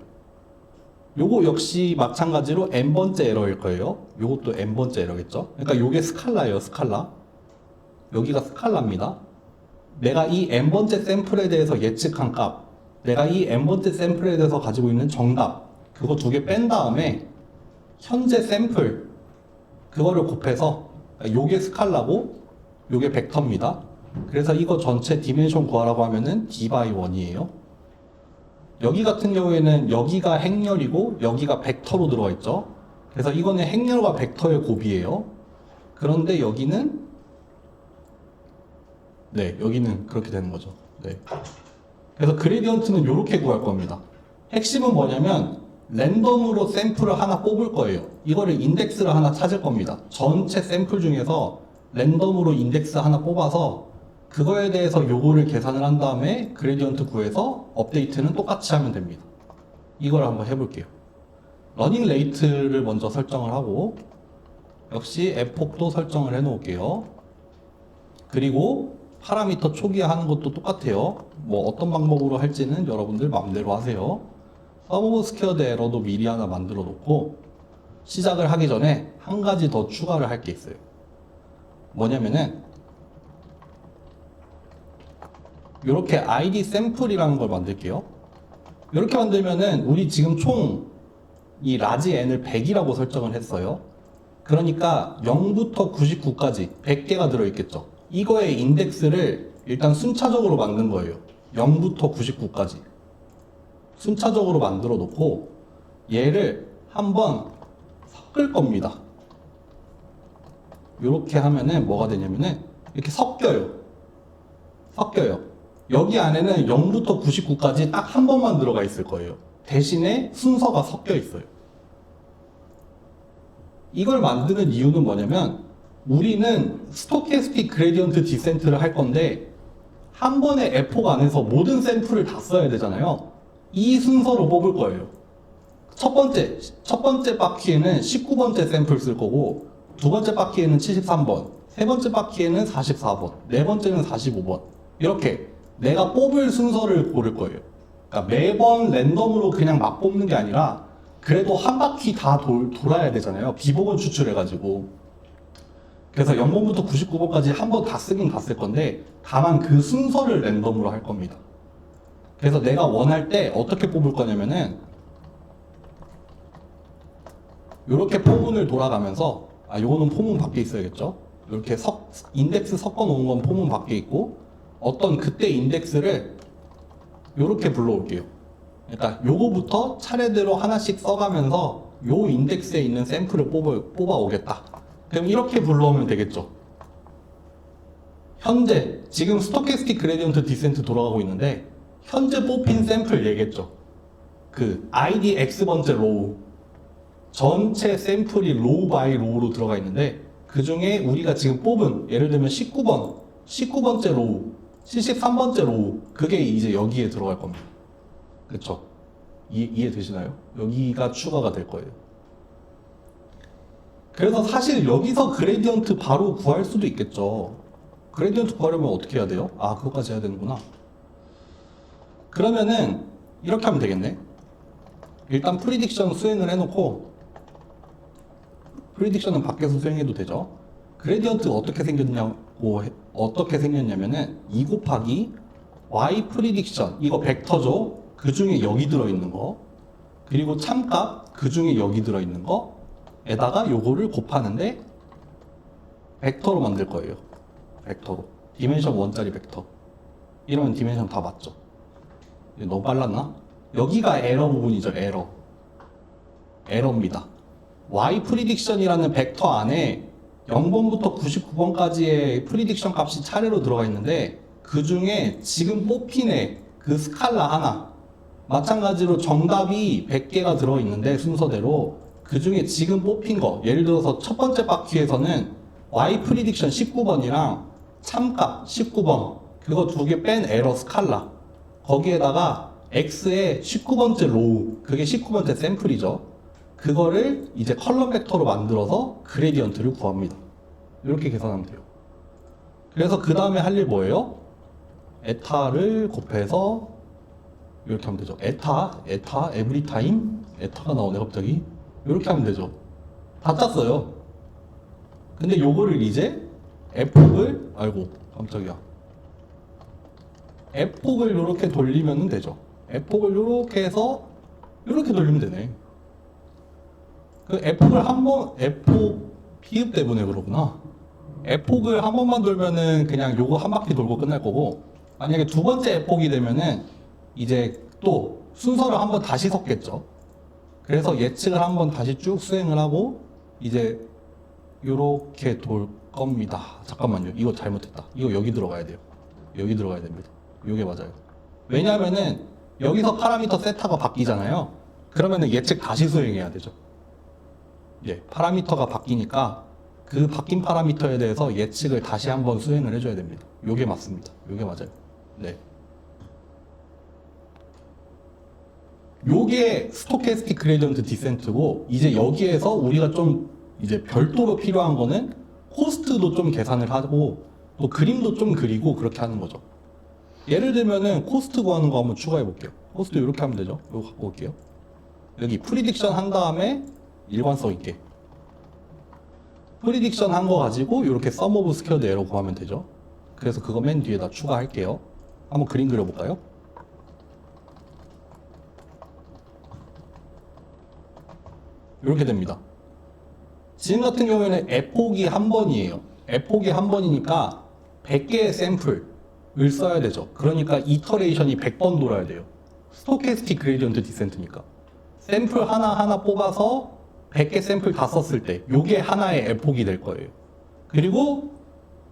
요거 역시 마찬가지로 n번째 에러일 거예요. 요것도 n번째 에러겠죠. 그러니까 요게 스칼라예요, 스칼라. 여기가 스칼라입니다. 내가 이 n번째 샘플에 대해서 예측한 값, 내가 이 n번째 샘플에 대해서 가지고 있는 정답, 그거 두 개 뺀 다음에 현재 샘플 그거를 곱해서, 요게 스칼라고 요게 벡터입니다. 그래서 이거 전체 디멘션 구하라고 하면은 d by 1이에요. 여기 같은 경우에는 여기가 행렬이고 여기가 벡터로 들어가 있죠. 그래서 이거는 행렬과 벡터의 곱이에요. 그런데 여기는 여기는 그렇게 되는 거죠. 네. 그래서 그레디언트는 이렇게 구할 겁니다. 핵심은 뭐냐면 랜덤으로 샘플을 하나 뽑을 거예요. 이거를 인덱스를 하나 찾을 겁니다. 전체 샘플 중에서 랜덤으로 인덱스 하나 뽑아서 그거에 대해서 요거를 계산을 한 다음에 그레디언트 구해서 업데이트는 똑같이 하면 됩니다. 이걸 한번 해볼게요. 러닝 레이트를 먼저 설정을 하고 역시 f폭도 설정을 해 놓을게요. 그리고 파라미터 초기화하는 것도 똑같아요. 뭐 어떤 방법으로 할지는 여러분들 마음대로 하세요. 서브 스퀘어드 에러도 미리 하나 만들어 놓고 시작을 하기 전에 한 가지 더 추가를 할 게 있어요. 뭐냐면은 이렇게 id 샘플이라는 걸 만들게요. 이렇게 만들면은 우리 지금 총 이 라지 n을 100이라고 설정을 했어요. 그러니까 0부터 99까지 100개가 들어있겠죠. 이거의 인덱스를 일단 순차적으로 만든 거예요. 0부터 99까지 순차적으로 만들어 놓고 얘를 한번 섞을 겁니다. 이렇게 하면은 뭐가 되냐면은 이렇게 섞여요. 여기 안에는 0부터 99까지 딱 한 번만 들어가 있을 거예요. 대신에 순서가 섞여 있어요. 이걸 만드는 이유는 뭐냐면 우리는 스토캐스틱 그레디언트 디센트를 할 건데 한 번에 F4 안에서 모든 샘플을 다 써야 되잖아요. 이 순서로 뽑을 거예요. 첫 번째 바퀴에는 19번째 샘플 쓸 거고 두 번째 바퀴에는 73번, 세 번째 바퀴에는 44번, 네 번째는 45번. 이렇게 내가 뽑을 순서를 고를 거예요. 그러니까 매번 랜덤으로 그냥 막 뽑는 게 아니라 그래도 한 바퀴 다 돌아야 되잖아요. 비복을 추출해가지고. 그래서 0번부터 99번까지 한 번 다 쓰긴 다 쓸 건데 다만 그 순서를 랜덤으로 할 겁니다. 그래서 내가 원할 때 어떻게 뽑을 거냐면은 이렇게 포문을 돌아가면서 요거는 포문 밖에 있어야겠죠. 이렇게 인덱스 섞어 놓은 건 포문 밖에 있고 어떤 그때 인덱스를 이렇게 불러올게요. 그러니까 요거부터 차례대로 하나씩 써가면서 요 인덱스에 있는 샘플을 뽑아 오겠다. 그럼 이렇게 불러오면 되겠죠. 현재 지금 스토캐스틱 그레디언트 디센트 돌아가고 있는데 현재 뽑힌 샘플 얘겠죠. 그 id x번째 로우 전체 샘플이 로우 바이 로우로 들어가 있는데 그 중에 우리가 지금 뽑은 예를 들면 19번째 로우 73번째 로우 그게 이제 여기에 들어갈 겁니다. 그쵸? 이해되시나요? 여기가 추가가 될 거예요. 그래서 사실 여기서 그레디언트 바로 구할 수도 있겠죠. 그레디언트 구하려면 어떻게 해야 돼요? 그것까지 해야 되는구나. 그러면은 이렇게 하면 되겠네. 일단 프리딕션 수행을 해놓고 프리딕션은 밖에서 수행해도 되죠. 그레디언트 어떻게 생겼냐면은 2 곱하기 y 프리딕션 이거 벡터죠. 그 중에 여기 들어있는 거 그리고 참값 그 중에 여기 들어있는 거에다가 요거를 곱하는데 벡터로 만들 거예요. 벡터로 디멘션 1짜리 벡터. 이러면 디멘션 다 맞죠. 너무 빨랐나? 여기가 에러 부분이죠. 에러입니다. y 프리딕션이라는 벡터 안에 0번부터 99번까지의 프리딕션 값이 차례로 들어가 있는데 그 중에 지금 뽑힌 그 스칼라 하나 마찬가지로 정답이 100개가 들어있는데 순서대로 그 중에 지금 뽑힌 거 예를 들어서 첫 번째 바퀴에서는 y 프리딕션 19번이랑 참값 19번 그거 두 개 뺀 에러 스칼라 거기에다가 x의 19번째 로우, 그게 19번째 샘플이죠. 그거를 이제 컬럼 벡터로 만들어서 그레디언트를 구합니다. 이렇게 계산하면 돼요. 그래서 그 다음에 할 일 뭐예요? 에타를 곱해서 이렇게 하면 되죠. 에타, 에브리 타임, 에타가 나오네 갑자기. 이렇게 하면 되죠. 다 짰어요. 근데 요거를 이제 f폭을, 아이고 깜짝이야. f폭을 이렇게 돌리면 되죠. f폭을 이렇게 해서 이렇게 돌리면 되네. 그 f폭을 한 번, f폭 피읍 때문에 그러구나. f폭을 한 번만 돌면은 그냥 요거 한 바퀴 돌고 끝날 거고, 만약에 두 번째 f폭이 되면은 이제 또 순서를 한 번 다시 섞겠죠. 그래서 예측을 한 번 다시 쭉 수행을 하고 이제 요렇게 돌 겁니다. 잠깐만요. 이거 잘못했다. 이거 여기 들어가야 돼요. 여기 들어가야 됩니다. 요게 맞아요. 왜냐하면은 여기서 파라미터 세타가 바뀌잖아요. 그러면은 예측 다시 수행해야 되죠. 예, 파라미터가 바뀌니까 그 바뀐 파라미터에 대해서 예측을 다시 한번 수행을 해줘야 됩니다. 요게 맞습니다. 요게 맞아요. 네. 요게 스토캐스틱 그레디언트 디센트고, 이제 여기에서 우리가 좀 이제 별도로 필요한 거는 코스트도 좀 계산을 하고 또 그림도 좀 그리고 그렇게 하는 거죠. 예를 들면은 코스트 구하는 거 한번 추가해 볼게요. 코스트 이렇게 하면 되죠. 이거 갖고 올게요. 여기 프리딕션 한 다음에 일관성 있게 프리딕션 한 거 가지고 이렇게 썸 오브 스퀘어드 에러 구하면 되죠. 그래서 그거 맨 뒤에다 추가할게요. 한번 그림 그려볼까요? 이렇게 됩니다. 지금 같은 경우에는 f폭이 한 번이에요. f폭이 한 번이니까 100개의 샘플을 써야 되죠. 그러니까 이터레이션이 100번 돌아야 돼요. 스토캐스틱 그레디언트 디센트니까. 샘플 하나하나 뽑아서 100개 샘플 다 썼을 때 요게 하나의 f폭이 될 거예요. 그리고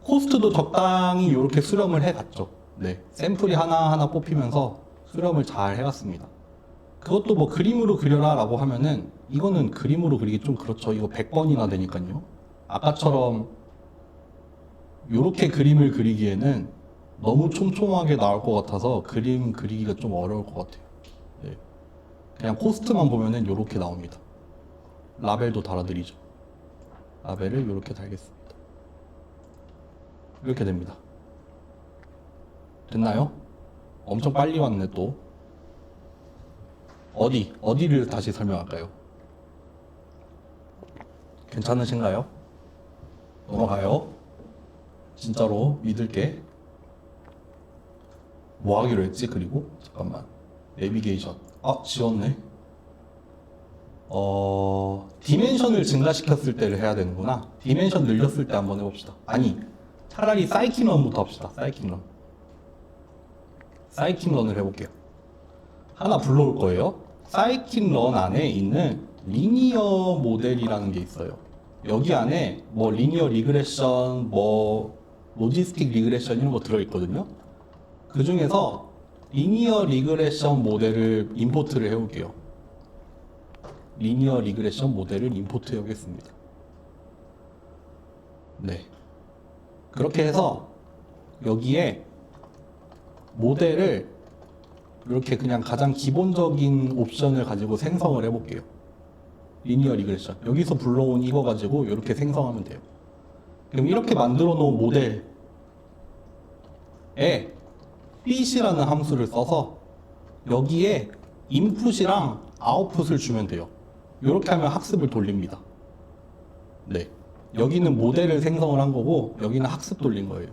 코스트도 적당히 이렇게 수렴을 해갔죠. 네, 샘플이 하나하나 뽑히면서 수렴을 잘 해갔습니다. 그것도 뭐 그림으로 그려라 라고 하면은 이거는 그림으로 그리기 좀 그렇죠. 이거 100번이나 되니까요. 아까처럼 이렇게 그림을 그리기에는 너무 촘촘하게 나올 것 같아서 그림 그리기가 좀 어려울 것 같아요. 네. 그냥 코스트만 보면은 이렇게 나옵니다. 라벨도 달아드리죠. 라벨을 이렇게 달겠습니다. 이렇게 됩니다. 됐나요? 엄청 빨리 왔네 또. 어디를 다시 설명할까요? 괜찮으신가요? 넘어가요. 진짜로 믿을게. 뭐 하기로 했지? 그리고 잠깐만. 내비게이션. 아, 지웠네. 디멘션을 증가시켰을 때를 해야 되는구나. 디멘션 늘렸을 때 한번 해봅시다. 아니, 차라리 사이킹런부터 합시다. 사이킹런을 해볼게요. 하나 불러올 거예요. 사이킹런 안에 있는 리니어 모델이라는 게 있어요. 여기 안에 뭐 리니어 리그레션, 뭐 로지스틱 리그레션 이런 거 들어있거든요. 그 중에서 리니어 리그레션 모델을 임포트를 해올게요. 리니어 리그레션 모델을 임포트 해오겠습니다. 네. 그렇게 해서 여기에 모델을 이렇게 그냥 가장 기본적인 옵션을 가지고 생성을 해볼게요. 리니어 리그레션. 여기서 불러온 이거 가지고 이렇게 생성하면 돼요. 그럼 이렇게 만들어 놓은 모델에 fit이라는 함수를 써서 여기에 인풋이랑 아웃풋을 주면 돼요. 이렇게 하면 학습을 돌립니다. 네. 여기는 모델을 생성을 한 거고 여기는 학습 돌린 거예요.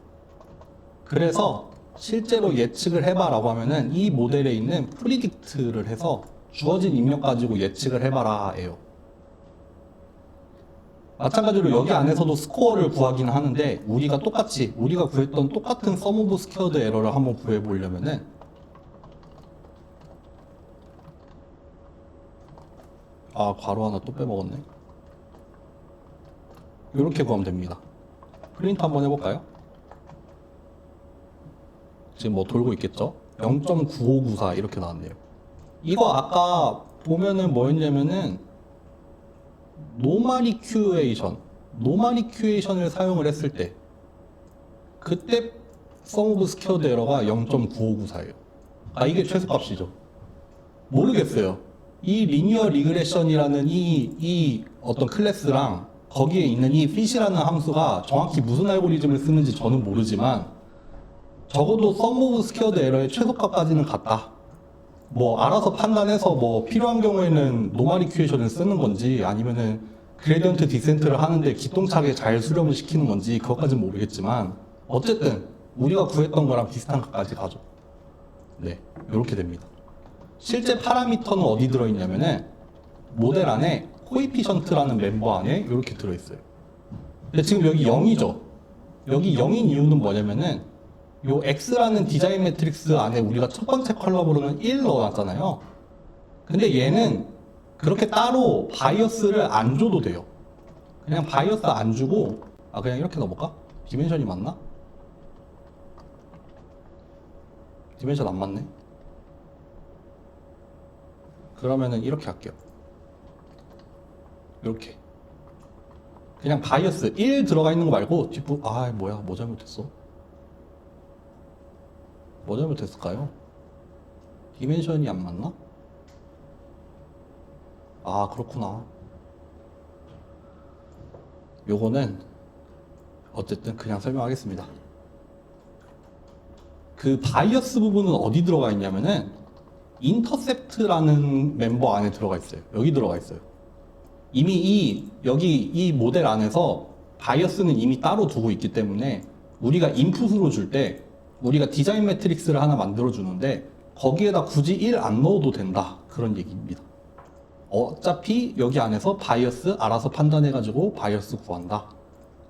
그래서 실제로 예측을 해봐라고 하면은 이 모델에 있는 프리딕트를 해서 주어진 입력 가지고 예측을 해봐라 예요. 마찬가지로 여기 안에서도 스코어를 구하긴 하는데 우리가 구했던 똑같은 썸 오브 스퀘어드 에러를 한번 구해보려면은 아, 괄호 하나 또 빼먹었네. 이렇게 구하면 됩니다. 프린트 한번 해볼까요? 지금 뭐 돌고 있겠죠? 0.9594 이렇게 나왔네요. 이거 아까 보면은 뭐였냐면은 노마리큐에이션을 사용을 했을 때 그때 썸 오브 스퀘어드 에러가 0.9594예요. 아, 이게 최소값이죠. 모르겠어요. 이 리니어 리그레션이라는 이 어떤 클래스랑 거기에 있는 이 fit이라는 함수가 정확히 무슨 알고리즘을 쓰는지 저는 모르지만 적어도 sum of squared error의 최소값까지는 같다. 뭐 알아서 판단해서 뭐 필요한 경우에는 노멀 이퀴에이션을 쓰는 건지 아니면은 그레디언트 디센트를 하는데 기똥차게 잘 수렴을 시키는 건지 그것까지는 모르겠지만 어쨌든 우리가 구했던 거랑 비슷한 것까지 가죠. 네, 이렇게 됩니다. 실제 파라미터는 어디 들어있냐면은 모델 안에 코이피션트라는 멤버 안에 이렇게 들어있어요. 근데 지금 여기 0이죠. 여기 0인 이유는 뭐냐면은 요 X라는 디자인 매트릭스 안에 우리가 첫 번째 컬럼으로는 1 넣어놨잖아요. 근데 얘는 그렇게 따로 바이어스를 안 줘도 돼요. 그냥 바이어스 안 주고 그냥 이렇게 넣어볼까? 디멘션이 맞나? 디멘션 안 맞네. 그러면은 이렇게 할게요. 이렇게 그냥 바이어스 1 들어가 있는 거 말고 뒷부 뭐야 뭐 잘못했어? 뭐 잘못했을까요? 디멘션이 안 맞나? 아 그렇구나. 요거는 어쨌든 그냥 설명하겠습니다. 그 바이어스 부분은 어디 들어가 있냐면은 인터셉트라는 멤버 안에 들어가 있어요. 여기 들어가 있어요. 이미 여기 이 모델 안에서 바이어스는 이미 따로 두고 있기 때문에 우리가 인풋으로 줄 때 우리가 디자인 매트릭스를 하나 만들어 주는데 거기에다 굳이 1 안 넣어도 된다 그런 얘기입니다. 어차피 여기 안에서 바이어스 알아서 판단해 가지고 바이어스 구한다.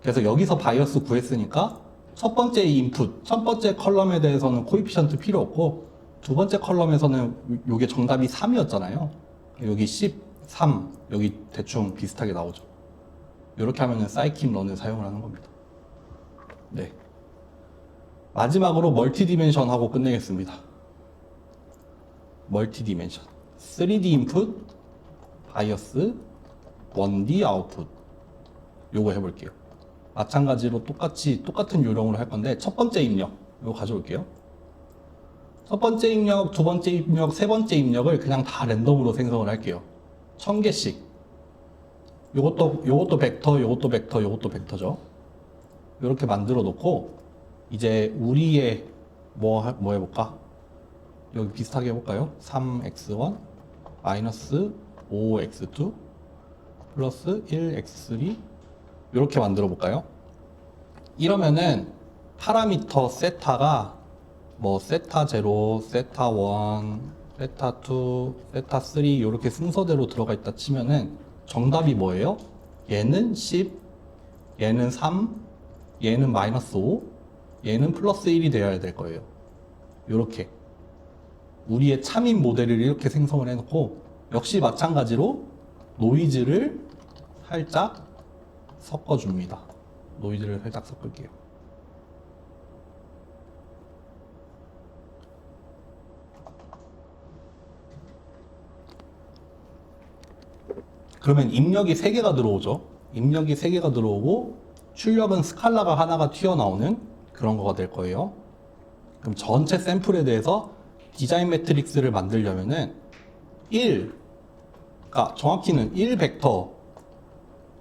그래서 여기서 바이어스 구했으니까 첫 번째 인풋, 첫 번째 컬럼에 대해서는 코이피션트 필요 없고 두 번째 컬럼에서는 요게 정답이 3이었잖아요. 여기 13, 여기 대충 비슷하게 나오죠. 이렇게 하면은 사이킴 런을 사용을 하는 겁니다. 네. 마지막으로 멀티 디멘션 하고 끝내겠습니다. 멀티 디멘션. 3D 인풋, 바이어스, 1D 아웃풋. 요거 해볼게요. 마찬가지로 똑같은 요령으로 할 건데 첫 번째 입력 이거 가져올게요. 첫 번째 입력, 두 번째 입력, 세 번째 입력을 그냥 다 랜덤으로 생성을 할게요. 1000개씩. 요것도 벡터, 요것도 벡터, 요것도 벡터죠. 이렇게 만들어 놓고 이제 우리의 뭐 해볼까? 여기 비슷하게 해볼까요? 3x1 마이너스 5x2 플러스 1x3 이렇게 만들어 볼까요? 이러면은 파라미터 세타가 뭐 세타 0, 세타 1, 세타 2, 세타 3 이렇게 순서대로 들어가 있다 치면은 정답이 뭐예요? 얘는 10, 얘는 3, 얘는 마이너스 5, 얘는 플러스 1이 되어야 될 거예요. 이렇게 우리의 참인 모델을 이렇게 생성을 해놓고 역시 마찬가지로 노이즈를 살짝 섞어줍니다. 노이즈를 살짝 섞을게요. 그러면 입력이 3개가 들어오죠. 입력이 3개가 들어오고 출력은 스칼라가 하나가 튀어나오는 그런 거가 될 거예요. 그럼 전체 샘플에 대해서 디자인 매트릭스를 만들려면은 1, 그러니까 정확히는 1 벡터,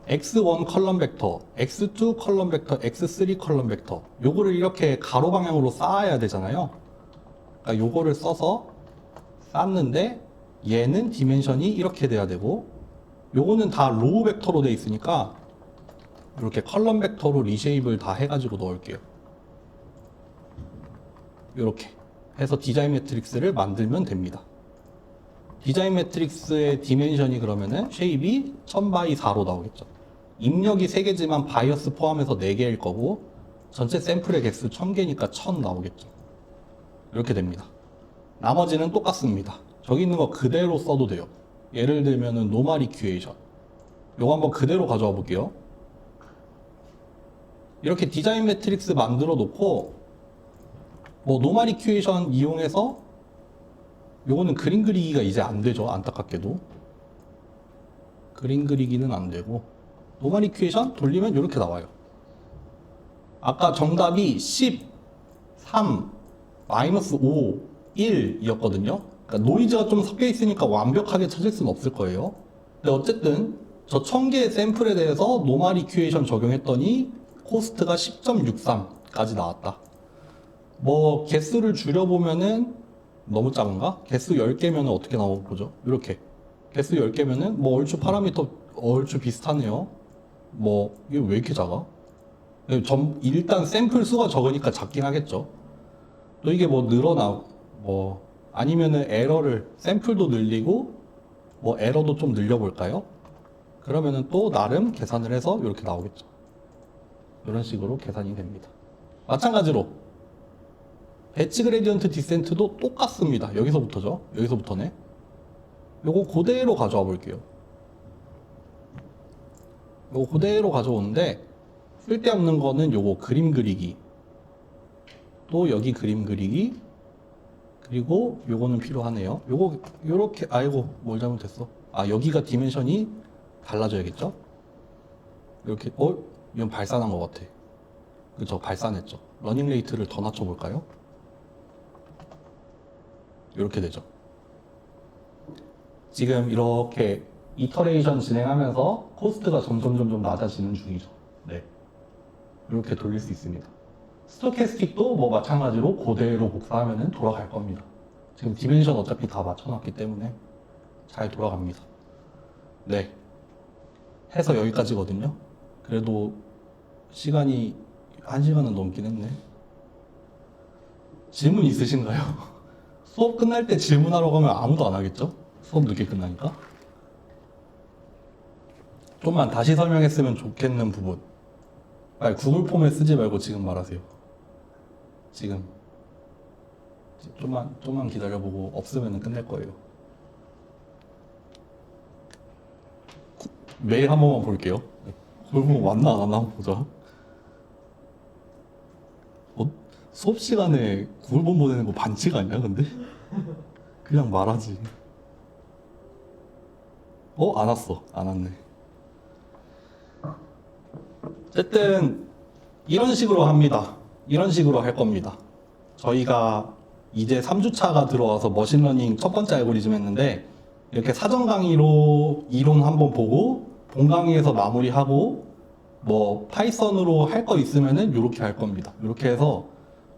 x1 컬럼 벡터, x2 컬럼 벡터, x3 컬럼 벡터 요거를 이렇게 가로 방향으로 쌓아야 되잖아요. 그러니까 요거를 써서 쌓는데 얘는 디멘션이 이렇게 돼야 되고 요거는 다 로우 벡터로 돼 있으니까 이렇게 컬럼 벡터로 리쉐입을 다 해가지고 넣을게요. 이렇게 해서 디자인 매트릭스를 만들면 됩니다. 디자인 매트릭스의 디멘션이 그러면은 쉐입이 1000×4로 나오겠죠. 입력이 3개지만 바이어스 포함해서 4개일 거고 전체 샘플의 개수 1000개니까 1000 나오겠죠. 이렇게 됩니다. 나머지는 똑같습니다. 저기 있는 거 그대로 써도 돼요. 예를 들면은 노멀 이퀴에이션 요거 한번 그대로 가져와 볼게요. 이렇게 디자인 매트릭스 만들어 놓고 뭐 노멀 이퀴에이션 이용해서 요거는 그림 그리기가 이제 안 되죠. 안타깝게도 그림 그리기는 안 되고 노멀 이퀴에이션 돌리면 이렇게 나와요. 아까 정답이 10, 3, 마이너스 5 1이었거든요. 그러니까 노이즈가 좀 섞여 있으니까 완벽하게 찾을 수는 없을 거예요. 근데 어쨌든 저 1000개의 샘플에 대해서 노멀 이큐에이션 적용했더니 코스트가 10.63까지 나왔다. 뭐 개수를 줄여보면은 너무 작은가? 개수 10개면 어떻게 나오고 보죠? 이렇게 개수 10개면은 뭐 얼추 파라미터 얼추 비슷하네요. 뭐 이게 왜 이렇게 작아? 일단 샘플 수가 적으니까 작긴 하겠죠. 또 이게 뭐 뭐 아니면은 에러를 샘플도 늘리고 뭐 에러도 좀 늘려볼까요? 그러면은 또 나름 계산을 해서 이렇게 나오겠죠. 이런 식으로 계산이 됩니다. 마찬가지로 배치 그레디언트 디센트도 똑같습니다. 여기서부터죠. 여기서부터네. 요거 그대로 가져와 볼게요. 요거 그대로 가져오는데 쓸데없는 거는 요거 그림 그리기, 또 여기 그림 그리기, 그리고 요거는 필요하네요. 요거 요렇게, 아이고 뭘 잘못했어. 아, 여기가 디멘션이 달라져야겠죠. 이렇게 이건 발산한 것 같아. 그쵸, 발산했죠. 러닝 레이트를 더 낮춰볼까요? 이렇게 되죠. 지금 이렇게 이터레이션 진행하면서 코스트가 점점 낮아지는 중이죠. 네, 이렇게 돌릴 수 있습니다. 스토캐스틱도 뭐 마찬가지로 그대로 복사하면 돌아갈 겁니다. 지금 디멘션 어차피 다 맞춰놨기 때문에 잘 돌아갑니다. 네, 해서 여기까지거든요. 그래도 시간이 1시간은 넘긴 했네. 질문 있으신가요? 수업 끝날 때 질문하러 가면 아무도 안 하겠죠? 수업 늦게 끝나니까. 좀만 다시 설명했으면 좋겠는 부분. 아니, 구글 폼에 쓰지 말고 지금 말하세요. 지금. 좀만 기다려보고 없으면 끝낼 거예요. 메일 한 번만 볼게요. 구글 폼 왔나 안 왔나 한번 보자. 수업 시간에 구글 폼 보내는 거 반칙 아니야, 근데? 그냥 말하지. 안 왔어. 안 왔네. 어쨌든 이런 식으로 합니다. 이런 식으로 할 겁니다. 저희가 이제 3주차가 들어와서 머신러닝 첫 번째 알고리즘 했는데, 이렇게 사전 강의로 이론 한번 보고 본 강의에서 마무리하고 뭐 파이썬으로 할 거 있으면은 이렇게 할 겁니다. 이렇게 해서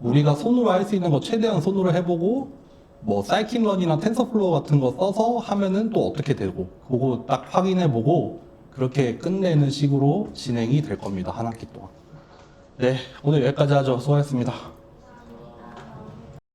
우리가 손으로 할 수 있는 거 최대한 손으로 해보고, 뭐 사이킨런이나 텐서플로우 같은 거 써서 하면은 또 어떻게 되고, 그거 딱 확인해보고 그렇게 끝내는 식으로 진행이 될 겁니다. 한 학기 동안. 네, 오늘 여기까지 하죠. 수고하셨습니다.